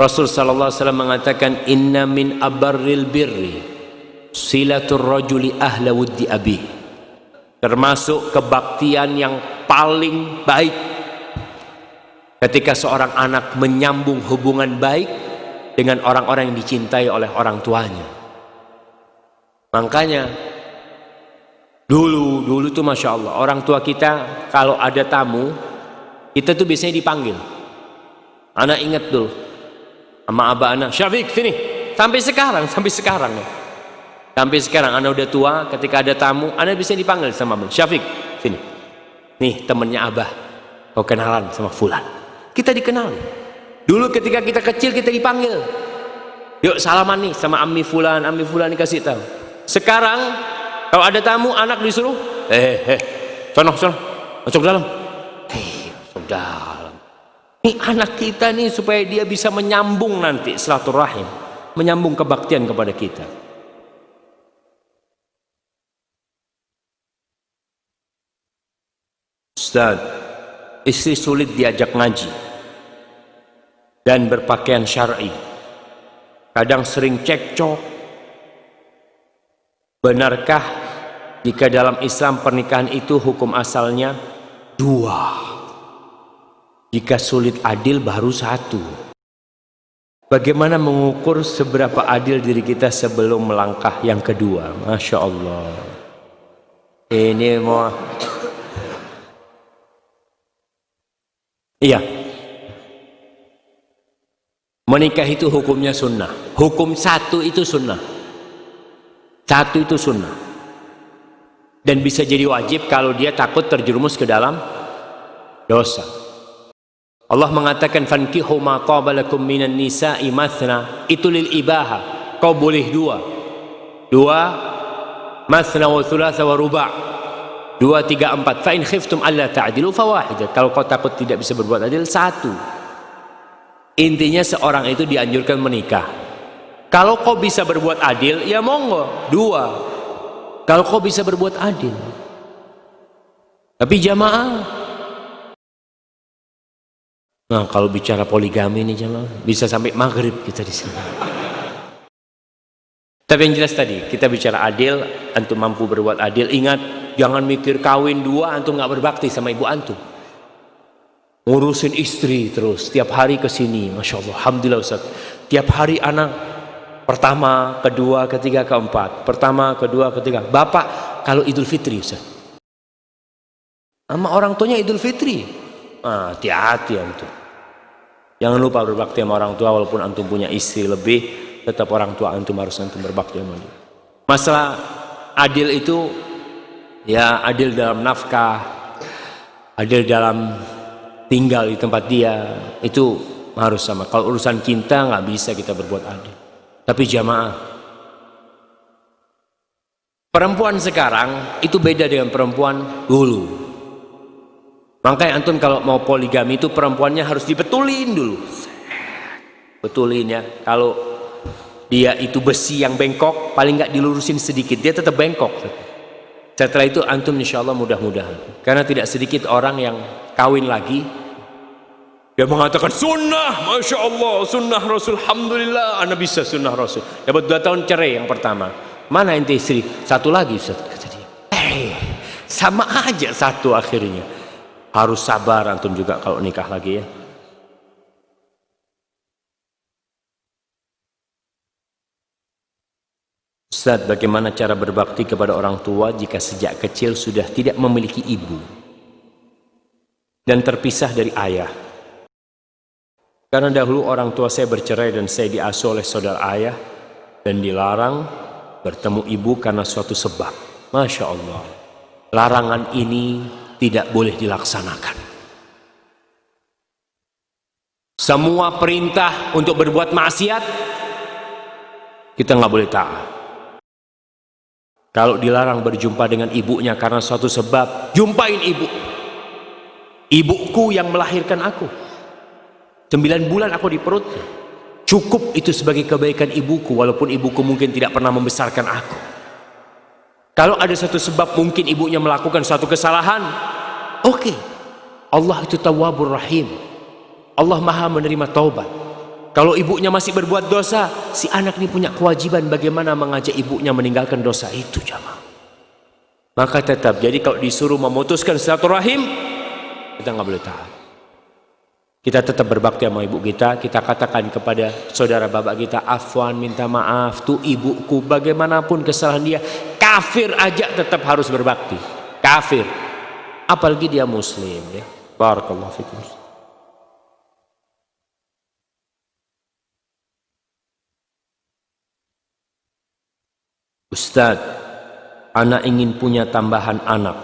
Rasul sallallahu alaihi wasallam mengatakan, inna min abarril birri silatur rajuli ahla wuddi abi. Termasuk kebaktian yang paling baik ketika seorang anak menyambung hubungan baik dengan orang-orang yang dicintai oleh orang tuanya. Makanya dulu tuh Masya Allah, orang tua kita kalau ada tamu, kita tuh biasanya dipanggil. Anak ingat dulu sama abah anak, Syafiq sini. Sampai sekarang ya. Sampai sekarang anak udah tua, ketika ada tamu, anak bisa dipanggil sama abah, Syafiq sini. Nih temennya abah, kau kenalan sama fulan. Kita dikenali. Dulu ketika kita kecil kita dipanggil. Yuk salaman nih sama ammi fulan dikasih tahu. Sekarang kalau ada tamu anak disuruh, sono, masuk dalam. Masuk dalam. Ini anak kita nih supaya dia bisa menyambung nanti silaturahim, menyambung kebaktian kepada kita. Ustaz, istri sulit diajak ngaji dan berpakaian syar'i. Kadang sering cekcok. Benarkah jika dalam Islam pernikahan itu hukum asalnya 2? Jika sulit adil baru 1. Bagaimana mengukur seberapa adil diri kita sebelum melangkah yang kedua? Masya Allah. Ini mau iya. Menikah itu hukumnya sunnah. Hukum 1 itu sunnah. 1 itu sunnah. Dan bisa jadi wajib kalau dia takut terjerumus ke dalam dosa. Allah mengatakan fankihu ma taba lakum minan nisa'i mathna, itu lil ibaha. Kau boleh 2 mathna wa thulatha wa ruba', 2, 3, 4. Fa in khiftum alla ta'dilu fawahidah. Kalau kau takut tidak bisa berbuat adil, 1. Intinya seorang itu dianjurkan menikah. Kalau kau bisa berbuat adil, ya monggo 2. Kalau kau bisa berbuat adil. Tapi jamaah. Nah, kalau bicara poligami nih jamaah, bisa sampai maghrib kita di sini. Tapi yang jelas tadi, kita bicara adil, antum mampu berbuat adil. Ingat, jangan mikir kawin 2, antum nggak berbakti sama ibu antum. Ngurusin istri terus, tiap hari kesini, Masya Allah, Alhamdulillah Ustaz. Tiap hari anak, pertama, kedua, ketiga, keempat. Pertama, kedua, ketiga. Bapak, kalau Idul Fitri Ustaz, sama orang tuanya Idul Fitri. Hati-hati antum. Jangan lupa berbakti sama orang tua, walaupun antum punya istri lebih, tetap orang tua antum harus antum berbakti sama dia. Masalah adil itu, ya adil dalam nafkah, adil dalam tinggal di tempat dia, itu harus sama. Kalau urusan cinta nggak bisa kita berbuat adil. Tapi jamaah, perempuan sekarang itu beda dengan perempuan dulu. Makanya antum kalau mau poligami itu perempuannya harus dibetulin dulu. Betulin ya. Kalau dia itu besi yang bengkok, paling nggak dilurusin sedikit, dia tetap bengkok. Setelah itu antum insya Allah mudah-mudahan. Karena tidak sedikit orang yang kawin lagi, dia mengatakan sunnah, Masya Allah, sunnah Rasul, Alhamdulillah, anak bisa sunnah Rasul. Dapat 2 tahun cerai yang pertama. Mana ente istri? 1 lagi Ustaz, kata dia. Sama aja 1 akhirnya. Harus sabar antum juga kalau nikah lagi ya. Ustaz, bagaimana cara berbakti kepada orang tua jika sejak kecil sudah tidak memiliki ibu dan terpisah dari ayah? Karena dahulu orang tua saya bercerai dan saya diasuh oleh saudara ayah dan dilarang bertemu ibu karena suatu sebab. Masya Allah, larangan ini tidak boleh dilaksanakan. Semua perintah untuk berbuat maksiat kita nggak boleh taat. Kalau dilarang berjumpa dengan ibunya karena suatu sebab, jumpain ibu. Ibuku yang melahirkan aku, 9 bulan aku di perutnya. Cukup itu sebagai kebaikan ibuku, walaupun ibuku mungkin tidak pernah membesarkan aku. Kalau ada satu sebab mungkin ibunya melakukan suatu kesalahan, oke. Allah itu Tawwabur Rahim. Allah Maha menerima taubat. Kalau ibunya masih berbuat dosa, si anak ini punya kewajiban bagaimana mengajak ibunya meninggalkan dosa itu, jamaah. Maka tetap, jadi kalau disuruh memutuskan silaturahim, kita nggak boleh taat. Kita tetap berbakti sama ibu kita. Kita katakan kepada saudara bapak kita, afwan, minta maaf, tuh ibuku, bagaimanapun kesalahan dia, kafir aja tetap harus berbakti. Kafir, apalagi dia muslim ya. Barakallahu fikum. Ustadz, anak ingin punya tambahan anak,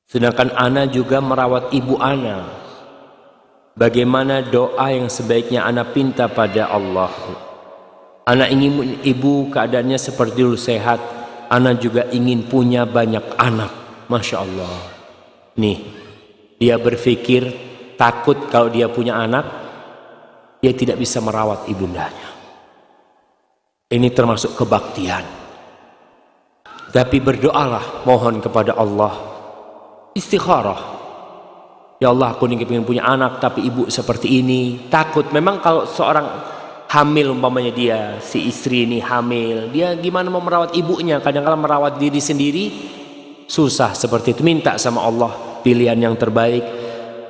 sedangkan ana juga merawat ibu ana. Bagaimana doa yang sebaiknya ana pinta pada Allah? Ana ingin ibu keadaannya seperti dulu sehat. Ana juga ingin punya banyak anak. Masya Allah. Nih, dia berpikir takut kalau dia punya anak, dia tidak bisa merawat ibundanya. Ini termasuk kebaktian. Tapi berdoalah, mohon kepada Allah, istikharah. Ya Allah, aku ingin punya anak tapi ibu seperti ini. Takut. Memang kalau seorang hamil, umpamanya dia, si istri ini hamil, dia gimana mau merawat ibunya? Kadang-kadang merawat diri sendiri susah seperti itu. Minta sama Allah pilihan yang terbaik.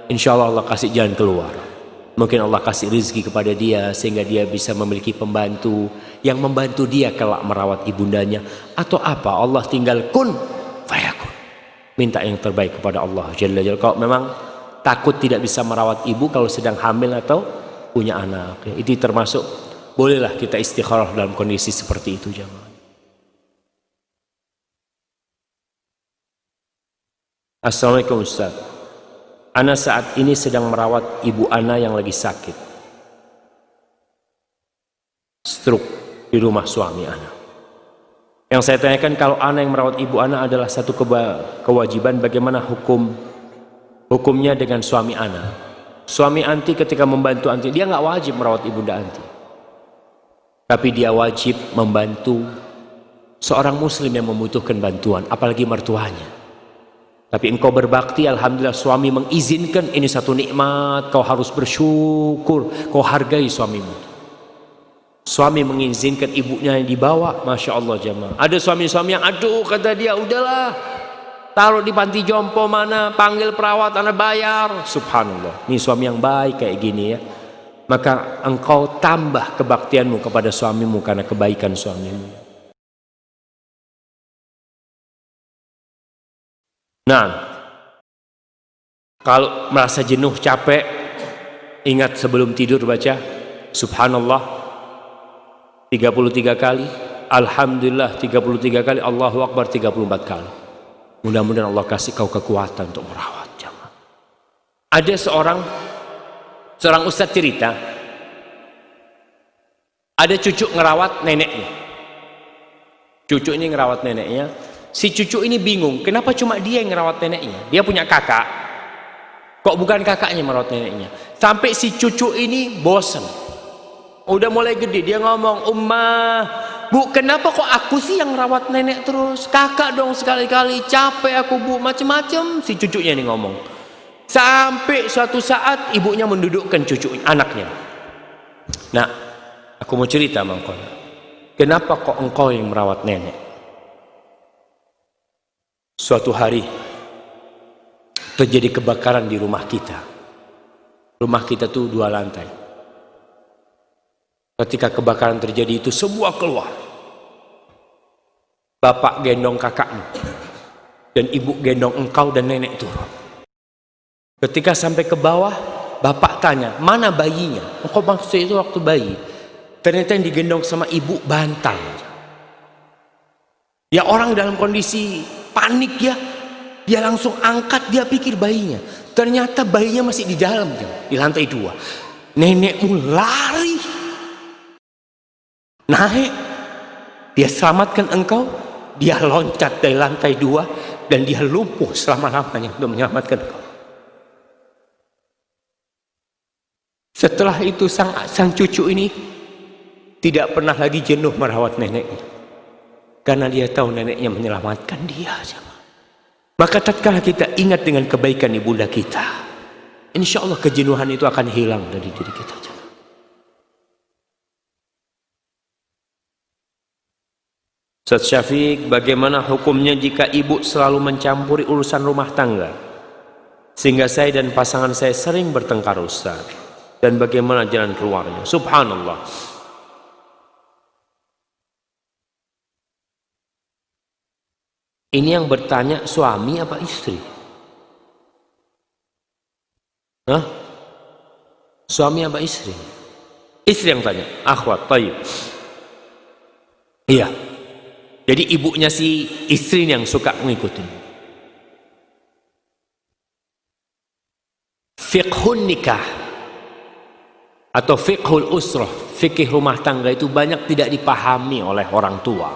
Insya Allah Allah kasih jalan keluar. Mungkin Allah kasih rezeki kepada dia sehingga dia bisa memiliki pembantu yang membantu dia kelak merawat ibundanya. Atau apa, Allah tinggal kun fayakun. Minta yang terbaik kepada Allah Jalla Jalla. Kalau memang takut tidak bisa merawat ibu kalau sedang hamil atau punya anak, ya, itu termasuk bolehlah kita istikharah dalam kondisi seperti itu jemaah. Assalamualaikum Ustaz. Ana saat ini sedang merawat ibu ana yang lagi sakit stroke di rumah suami ana. Yang saya tanyakan, kalau ana yang merawat ibu ana adalah satu kewajiban, bagaimana hukumnya dengan suami ana? Suami anti ketika membantu anti, dia nggak wajib merawat ibunda anti, tapi dia wajib membantu seorang muslim yang membutuhkan bantuan, apalagi mertuanya. Tapi engkau berbakti, alhamdulillah suami mengizinkan, ini satu nikmat, kau harus bersyukur, kau hargai suamimu. Suami mengizinkan ibunya yang dibawa, masya Allah jemaah. Ada suami-suami yang aduh kata dia, udahlah taruh di panti jompo mana, panggil perawat, anak bayar. Subhanallah, ini suami yang baik kayak gini ya. Maka engkau tambah kebaktianmu kepada suamimu karena kebaikan suamimu. Nah, kalau merasa jenuh, capek, ingat sebelum tidur baca Subhanallah 33 kali, Alhamdulillah 33 kali, Allahu Akbar 34 kali. Mudah-mudahan Allah kasih kau kekuatan untuk merawat jamaah. Ada seorang ustadz cerita, ada cucu ngerawat neneknya. Cucu ini ngerawat neneknya. Si cucu ini bingung, kenapa cuma dia yang ngerawat neneknya? Dia punya kakak, kok bukan kakaknya merawat neneknya? Sampai si cucu ini bosan. Udah mulai gede, dia ngomong, Ummah, Bu, kenapa kok aku sih yang ngerawat nenek terus? Kakak dong sekali-kali, capek aku Bu, macem-macem. Si cucunya ini ngomong. Sampai suatu saat ibunya mendudukkan cucu anaknya. Nah, aku mau cerita sama engkau. Kenapa kok engkau yang merawat nenek? Suatu hari terjadi kebakaran di rumah kita. Rumah kita tuh 2 lantai. Ketika kebakaran terjadi itu semua keluar. Bapak gendong kakakmu dan ibu gendong engkau dan nenek turun. Ketika sampai ke bawah, bapak tanya, mana bayinya? Engkau maksud itu waktu bayi. Ternyata yang digendong sama ibu bantal. Ya orang dalam kondisi panik ya, dia langsung angkat, dia pikir bayinya. Ternyata bayinya masih di dalam, di lantai 2. Nenekmu lari, naik, dia selamatkan engkau, dia loncat dari lantai 2 dan dia lumpuh selama-lamanya untuk menyelamatkan engkau. Setelah itu sang cucu ini tidak pernah lagi jenuh merawat neneknya. Karena dia tahu neneknya menyelamatkan dia. Maka tatkala kita ingat dengan kebaikan ibunda kita, insya Allah kejenuhan itu akan hilang dari diri kita. Ustaz Syafiq, bagaimana hukumnya jika ibu selalu mencampuri urusan rumah tangga? sehingga saya dan pasangan saya sering bertengkar Ustaz. Dan bagaimana jalan keluarnya? Subhanallah. Ini yang bertanya suami apa istri? Hah? Suami apa istri? Istri yang tanya. Akhwat, tayyib. Iya. Jadi ibunya si istri yang suka mengikutin. Fiqhun nikah atau fiqhul usrah, fikih rumah tangga itu banyak tidak dipahami oleh orang tua.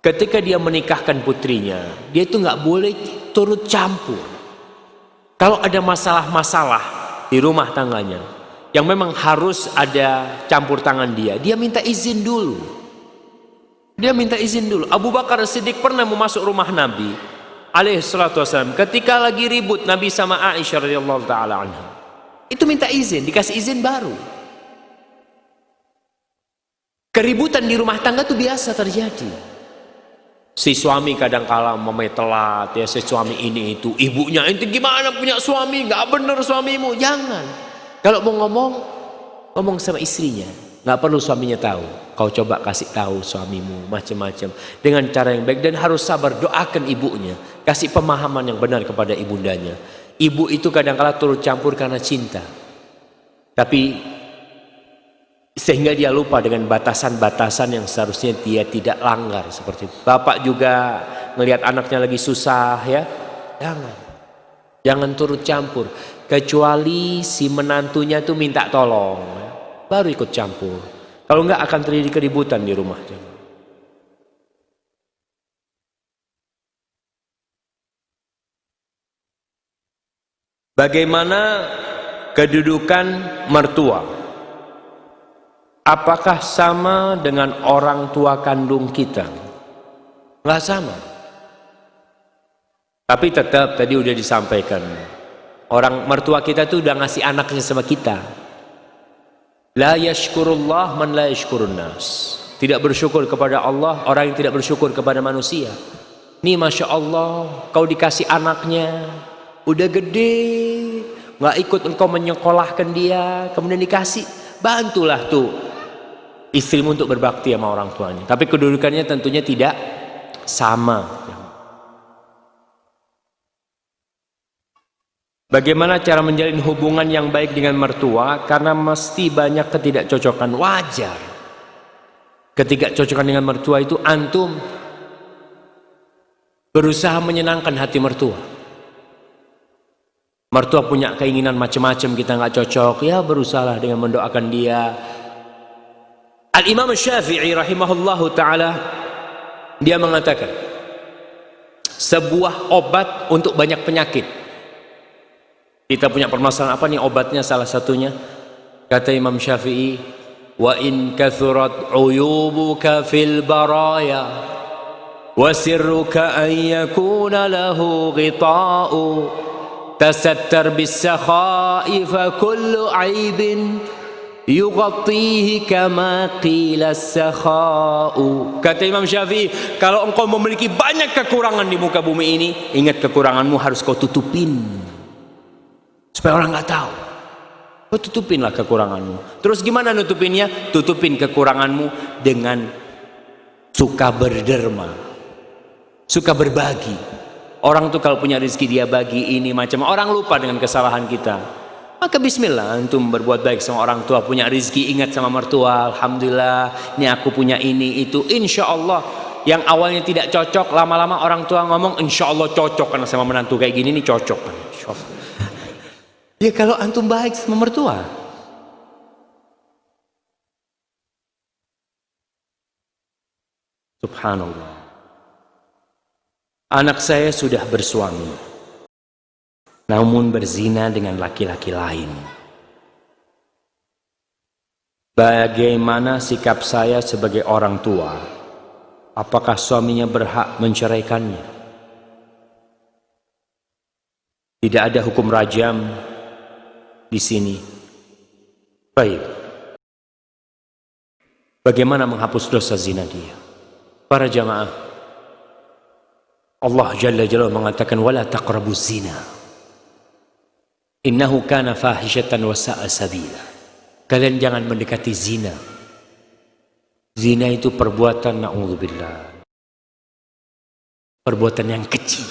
Ketika dia menikahkan putrinya, dia itu nggak boleh turut campur. Kalau ada masalah-masalah di rumah tangganya yang memang harus ada campur tangan dia minta izin dulu. Dia minta izin dulu. Abu Bakar Siddiq pernah masuk rumah Nabi alaihi salatu wasallam ketika lagi ribut Nabi sama Aisyah radhiyallahu taala anha. Itu minta izin, dikasih izin baru. Keributan di rumah tangga itu biasa terjadi. Si suami kadang kala telat ya, si suami ini itu, ibunya itu gimana punya suami, nggak bener suamimu. Jangan. Kalau mau ngomong sama istrinya, nggak perlu suaminya tahu. Kau coba kasih tahu suamimu macam-macam dengan cara yang baik, dan harus sabar, doakan ibunya, kasih pemahaman yang benar kepada ibundanya. Ibu itu kadang-kala turut campur karena cinta, tapi sehingga dia lupa dengan batasan-batasan yang seharusnya dia tidak langgar seperti itu. Bapak juga melihat anaknya lagi susah ya, jangan turut campur, kecuali si menantunya itu minta tolong, baru ikut campur. Kalau enggak akan terjadi keributan di rumah. Bagaimana kedudukan mertua? Apakah sama dengan orang tua kandung kita? Nggak sama. Tapi tetap tadi udah disampaikan, orang mertua kita tuh udah ngasih anaknya sama kita. La yashkurullah man la yashkurun nas. Tidak bersyukur kepada Allah orang yang tidak bersyukur kepada manusia. Nih Masya Allah, kau dikasih anaknya udah gede, nggak ikut engkau menyekolahkan dia, kemudian dikasih, bantulah tuh istrimu untuk berbakti sama orang tuanya. Tapi kedudukannya tentunya tidak sama. Bagaimana cara menjalin hubungan yang baik dengan mertua? Karena mesti banyak ketidakcocokan, wajar. Ketidakcocokan dengan mertua itu antum berusaha menyenangkan hati mertua. Mertua punya keinginan macam-macam, kita nggak cocok, ya berusahalah dengan mendoakan dia. Al-Imam Syafi'i rahimahullahu ta'ala, dia mengatakan sebuah obat untuk banyak penyakit. Kita punya permasalahan apa nih obatnya? Salah satunya kata Imam Syafi'i, wa in kathurat uyubuka fil baraya wa sirruka an yakuna lahu ghita'u tasattar bis-sakha'i fa kullu 'aibin yughatihi kama qila as-sakha'u. Kata Imam Syafi'i, kalau engkau memiliki banyak kekurangan di muka bumi ini, ingat kekuranganmu harus kau tutupin supaya orang nggak tahu. Kau tutupinlah kekuranganmu. Terus gimana nutupinnya? Tutupin kekuranganmu dengan suka berderma, suka berbagi. Orang tuh kalau punya rezeki dia bagi ini macam, orang lupa dengan kesalahan kita. Maka bismillah antum berbuat baik sama orang tua, punya rezeki ingat sama mertua, alhamdulillah ini aku punya ini itu, insya Allah. Yang awalnya tidak cocok, lama-lama orang tua ngomong insya Allah cocok karena sama menantu kayak gini nih cocok. Ya kalau antum baik sama mertua. Subhanallah. Anak saya sudah bersuami, namun berzina dengan laki-laki lain. Bagaimana sikap saya sebagai orang tua? Apakah suaminya berhak menceraikannya? Tidak ada hukum rajam di sini. Baik. Bagaimana menghapus dosa zina dia? Para jamaah, Allah Jalla Jalla mengatakan wala taqrabuz zina. Innahu kana fahishatan wa sa'a sabila. Kalian jangan mendekati zina. Zina itu perbuatan, na'udzubillah, perbuatan yang kecil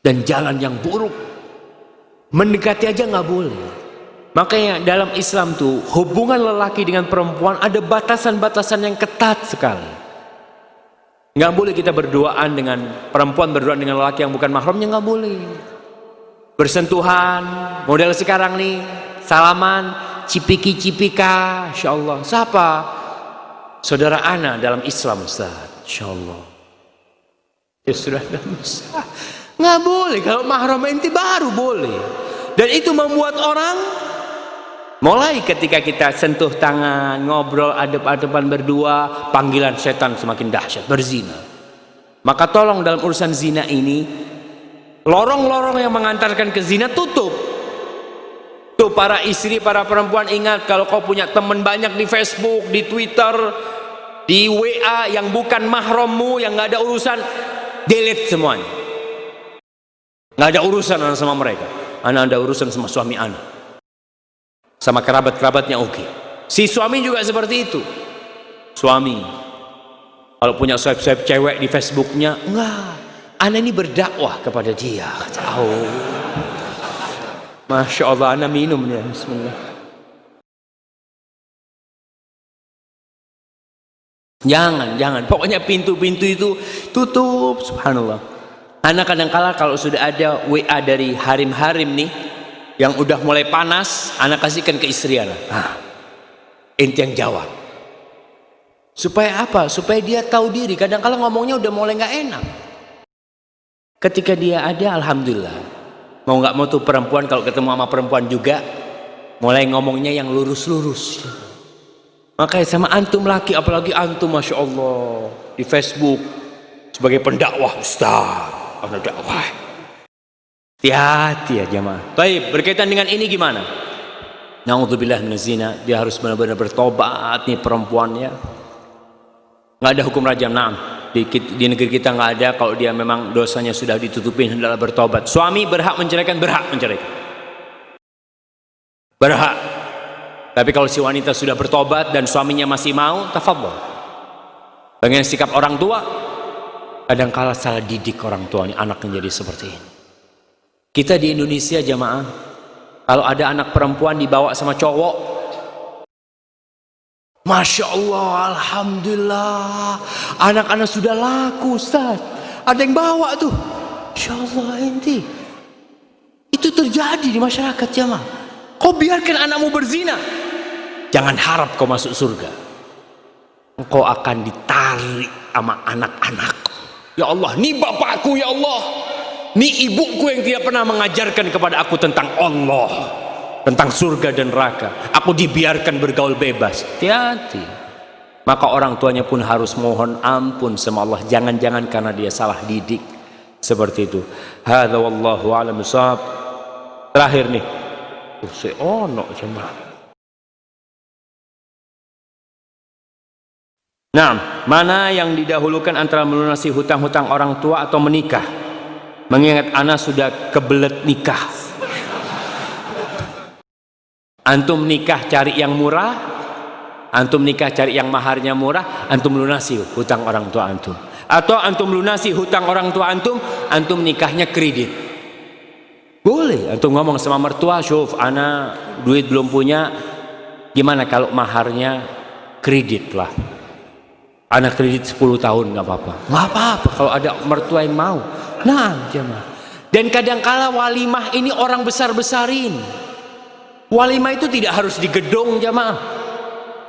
dan jalan yang buruk. Mendekati aja nggak boleh. Makanya dalam Islam tuh hubungan lelaki dengan perempuan ada batasan-batasan yang ketat sekali. Nggak boleh kita berduaan dengan perempuan, berduaan dengan lelaki yang bukan mahramnya, nggak boleh. Bersentuhan, model sekarang nih, salaman, cipiki-cipika, insya Allah. Siapa? Saudara ana dalam Islam, Ustaz, insya Allah. Ya sudah, nggak boleh. Kalau mahram inti baru boleh. Dan itu membuat orang, mulai ketika kita sentuh tangan, ngobrol adep-adepan berdua, panggilan setan semakin dahsyat, berzina. Maka tolong dalam urusan zina ini, lorong-lorong yang mengantarkan ke zina tutup. Tuh para istri, para perempuan, ingat kalau kau punya teman banyak di Facebook, di Twitter, di WA yang bukan mahrammu, yang nggak ada urusan, delete semuanya. Nggak ada urusan sama mereka. Anak ada urusan sama suami anak, sama kerabat-kerabatnya, oke. Si suami juga seperti itu. Suami kalau punya swipe-swipe cewek di Facebooknya, enggak, anak ini berdakwah kepada dia. Oh, Masya Allah, anak minum ya, bismillah. Jangan, pokoknya pintu-pintu itu tutup, subhanallah. Anak kadang-kala kalau sudah ada WA dari harim-harim nih, yang udah mulai panas, anak kasihkan ke istri anak. Ente yang jawab. Supaya apa? Supaya dia tahu diri. Kadang-kala ngomongnya udah mulai nggak enak. Ketika dia ada, alhamdulillah. Mau nggak mau tuh perempuan kalau ketemu sama perempuan juga, mulai ngomongnya yang lurus-lurus. Makanya sama antum laki, apalagi antum, masya Allah, di Facebook sebagai pendakwah, ustaz, ada dakwah. Hati-hati ya jamaah. Baik, berkaitan dengan ini gimana? Na'udzubillah minaz zina, dia harus benar-benar bertobat nih perempuannya. Nggak ada hukum rajam, di negeri kita nggak ada. Kalau dia memang dosanya sudah ditutupin, hendaklah bertobat. Suami berhak menceraikan, berhak. Tapi kalau si wanita sudah bertobat dan suaminya masih mau, tafadhol. Dengan sikap orang tua, kadang-kala salah didik orang tua ini, anaknya jadi seperti ini. Kita di Indonesia jamaah, kalau ada anak perempuan dibawa sama cowok, Masya Allah, alhamdulillah, anak-anak sudah laku, Ustaz. Ada yang bawa tuh, Insya Allah ente. Itu terjadi di masyarakat jamaah. Kau biarkan anakmu berzina, jangan harap kau masuk surga. Engkau akan ditarik sama anak-anak. Ya Allah, nih bapakku, ya Allah, nih ibuku yang tidak pernah mengajarkan kepada aku tentang Allah, tentang surga dan neraka. Aku dibiarkan bergaul bebas. Hati-hati. Maka orang tuanya pun harus mohon ampun sama Allah. Jangan-jangan karena dia salah didik. Seperti itu. Hadza wallahu a'lam bishawab. Terakhir nih. Nah, mana yang didahulukan antara melunasi hutang-hutang orang tua atau menikah? Mengingat anak sudah kebelet nikah. Antum nikah cari yang murah, antum nikah cari yang maharnya murah, antum lunasi hutang orang tua antum. Atau antum lunasi hutang orang tua antum, antum nikahnya kredit. Boleh antum ngomong sama mertua, syuf, ana duit belum punya, gimana kalau maharnya kredit lah. Anak kredit 10 tahun nggak apa-apa. Nggak apa-apa kalau ada mertua yang mau. Nah, jemaah. Dan kadangkala walimah ini orang besar-besarin. Walimah itu tidak harus di gedung jamaah.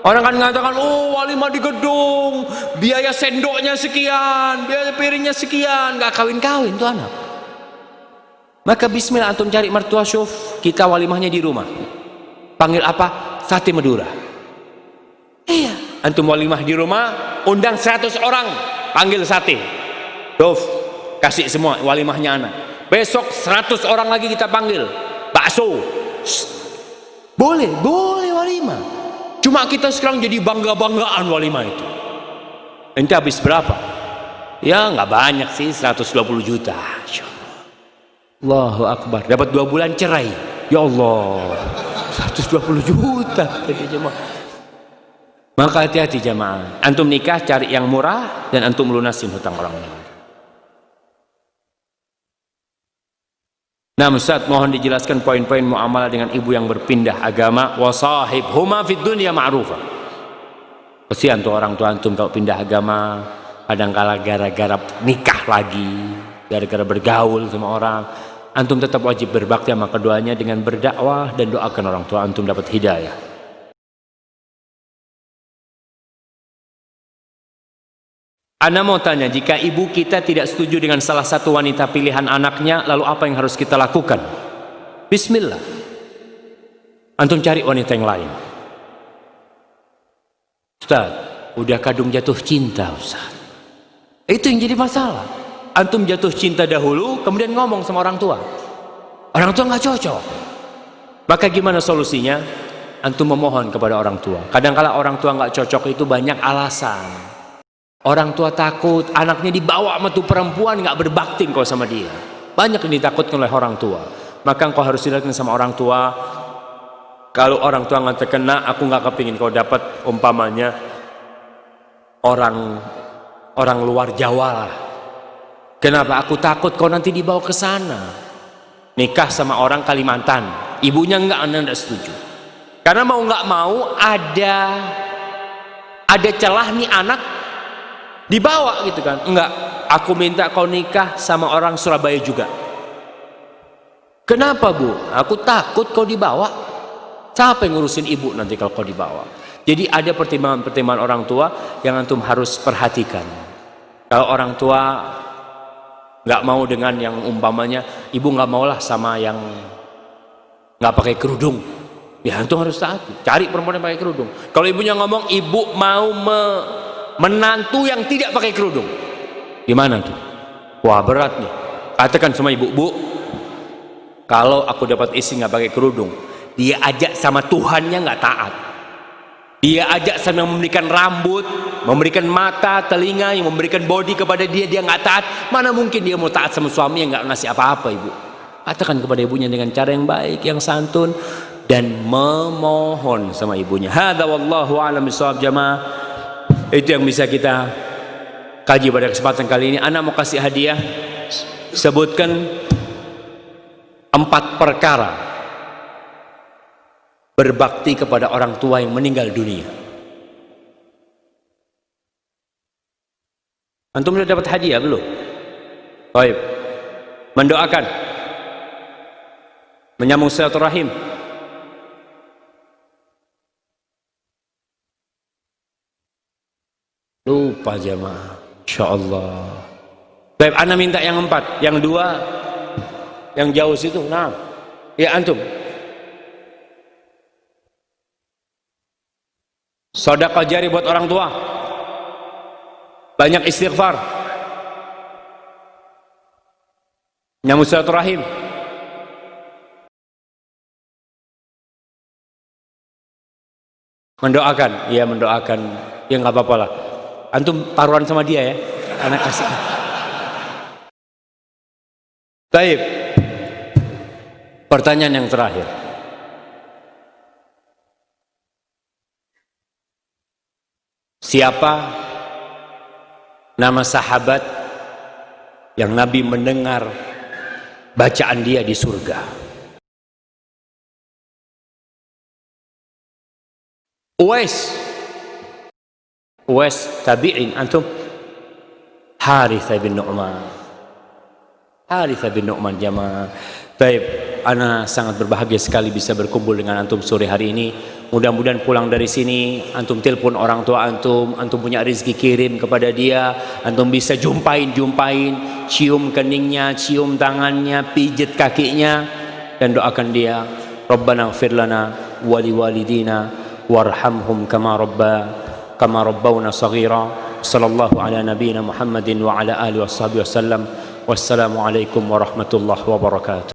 Orang kan mengatakan, oh walimah di gedung, biaya sendoknya sekian, biaya piringnya sekian, nggak kawin-kawin tuh anak. Maka bismillah antum cari mertua, syuf, kita walimahnya di rumah. Panggil apa? Sate Madura. Iya, antum walimah di rumah, undang 100 orang, panggil sate. Syuf, kasih semua walimahnya anak. Besok 100 orang lagi kita panggil, bakso. Boleh walimah. Cuma kita sekarang jadi bangga-banggaan walimah itu. Ente habis berapa? Ya nggak banyak sih, 120 juta. Allahu Akbar. Dapat 2 bulan cerai. Ya Allah, 120 juta jadi jemaah. Maka hati-hati jemaah. Antum nikah cari yang murah dan antum lunasin hutang orang lain. Nah Ustaz, mohon dijelaskan poin-poin muamalah dengan ibu yang berpindah agama. Wasahibhuma fid dunya ma'rufa. Kesian tuh orang tua antum kalau pindah agama, kadangkala gara-gara nikah lagi, gara-gara bergaul sama orang. Antum tetap wajib berbakti sama keduanya dengan berdakwah dan doakan orang tua antum dapat hidayah. Ana mau tanya, jika ibu kita tidak setuju dengan salah satu wanita pilihan anaknya, lalu apa yang harus kita lakukan? Bismillah. Antum cari wanita yang lain. Ustaz, udah kadung jatuh cinta Ustaz. Itu yang jadi masalah. Antum jatuh cinta dahulu, kemudian ngomong sama orang tua. Orang tua nggak cocok. Maka gimana solusinya? Antum memohon kepada orang tua. Kadang-kala orang tua nggak cocok itu banyak alasan. Orang tua takut anaknya dibawa sama tuh perempuan nggak berbakti kau sama dia. Banyak yang ditakutkan oleh orang tua. Maka kau harus dilakukan sama orang tua. Kalau orang tua nggak terkena, aku nggak kepingin kau dapat umpamanya orang luar Jawa lah. Kenapa? Aku takut kau nanti dibawa ke sana. Nikah sama orang Kalimantan, ibunya nggak setuju. Karena mau nggak mau ada celah nih anak dibawa gitu kan. Enggak, aku minta kau nikah sama orang Surabaya juga. Kenapa Bu? Aku takut kau dibawa. Siapa yang ngurusin ibu nanti kalau kau dibawa? Jadi ada pertimbangan-pertimbangan orang tua yang antum harus perhatikan. Kalau orang tua nggak mau dengan yang umpamanya, ibu nggak maulah sama yang nggak pakai kerudung, ya antum harus taati. Cari perempuan yang pakai kerudung. Kalau ibunya ngomong ibu mau menantu yang tidak pakai kerudung, gimana tuh? Wah berat nih. Katakan sama ibu, Bu, kalau aku dapat istri nggak pakai kerudung, dia ajak sama Tuhannya nggak taat. Dia ajak sama memberikan rambut, memberikan mata, telinga, yang memberikan body kepada dia nggak taat. Mana mungkin dia mau taat sama suami yang nggak ngasih apa-apa, ibu? Katakan kepada ibunya dengan cara yang baik, yang santun, dan memohon sama ibunya. Hadza wallahu a'lam bishawab jamaah. Itu yang bisa kita kaji pada kesempatan kali ini. Anak mau kasih hadiah. Sebutkan 4 perkara berbakti kepada orang tua yang meninggal dunia. Antum sudah dapat hadiah belum? Baik. Mendoakan, menyambung silaturahim, lupa jamaah. Insyaallah. Baik, ana minta yang 4, yang 2 yang jauh situ. Nah, ya antum. Sedekah jari buat orang tua. Banyak istighfar. Nyambung silaturahim. Mendoakan, ya mendoakan. Ya nggak apa-apa lah. Antum taruhan sama dia ya, anak kasih. Baik. Pertanyaan yang terakhir. Siapa nama sahabat yang Nabi mendengar bacaan dia di surga? Uwais tabi'in. Antum? Harithah bin Nu'man jamaah. Baik, ana sangat berbahagia sekali bisa berkumpul dengan antum sore hari ini. Mudah-mudahan pulang dari sini antum telepon orang tua antum punya rezeki kirim kepada dia, antum bisa jumpain, cium keningnya, cium tangannya, pijit kakinya, dan doakan dia. Rabbana ighfir lana wa liwalidina warhamhum kama rabbawna saghira. Sallallahu ala nabiyyina Muhammadin wa ala alihi washabihi wasallam. Wassalamu alaikum warahmatullahi wabarakatuh.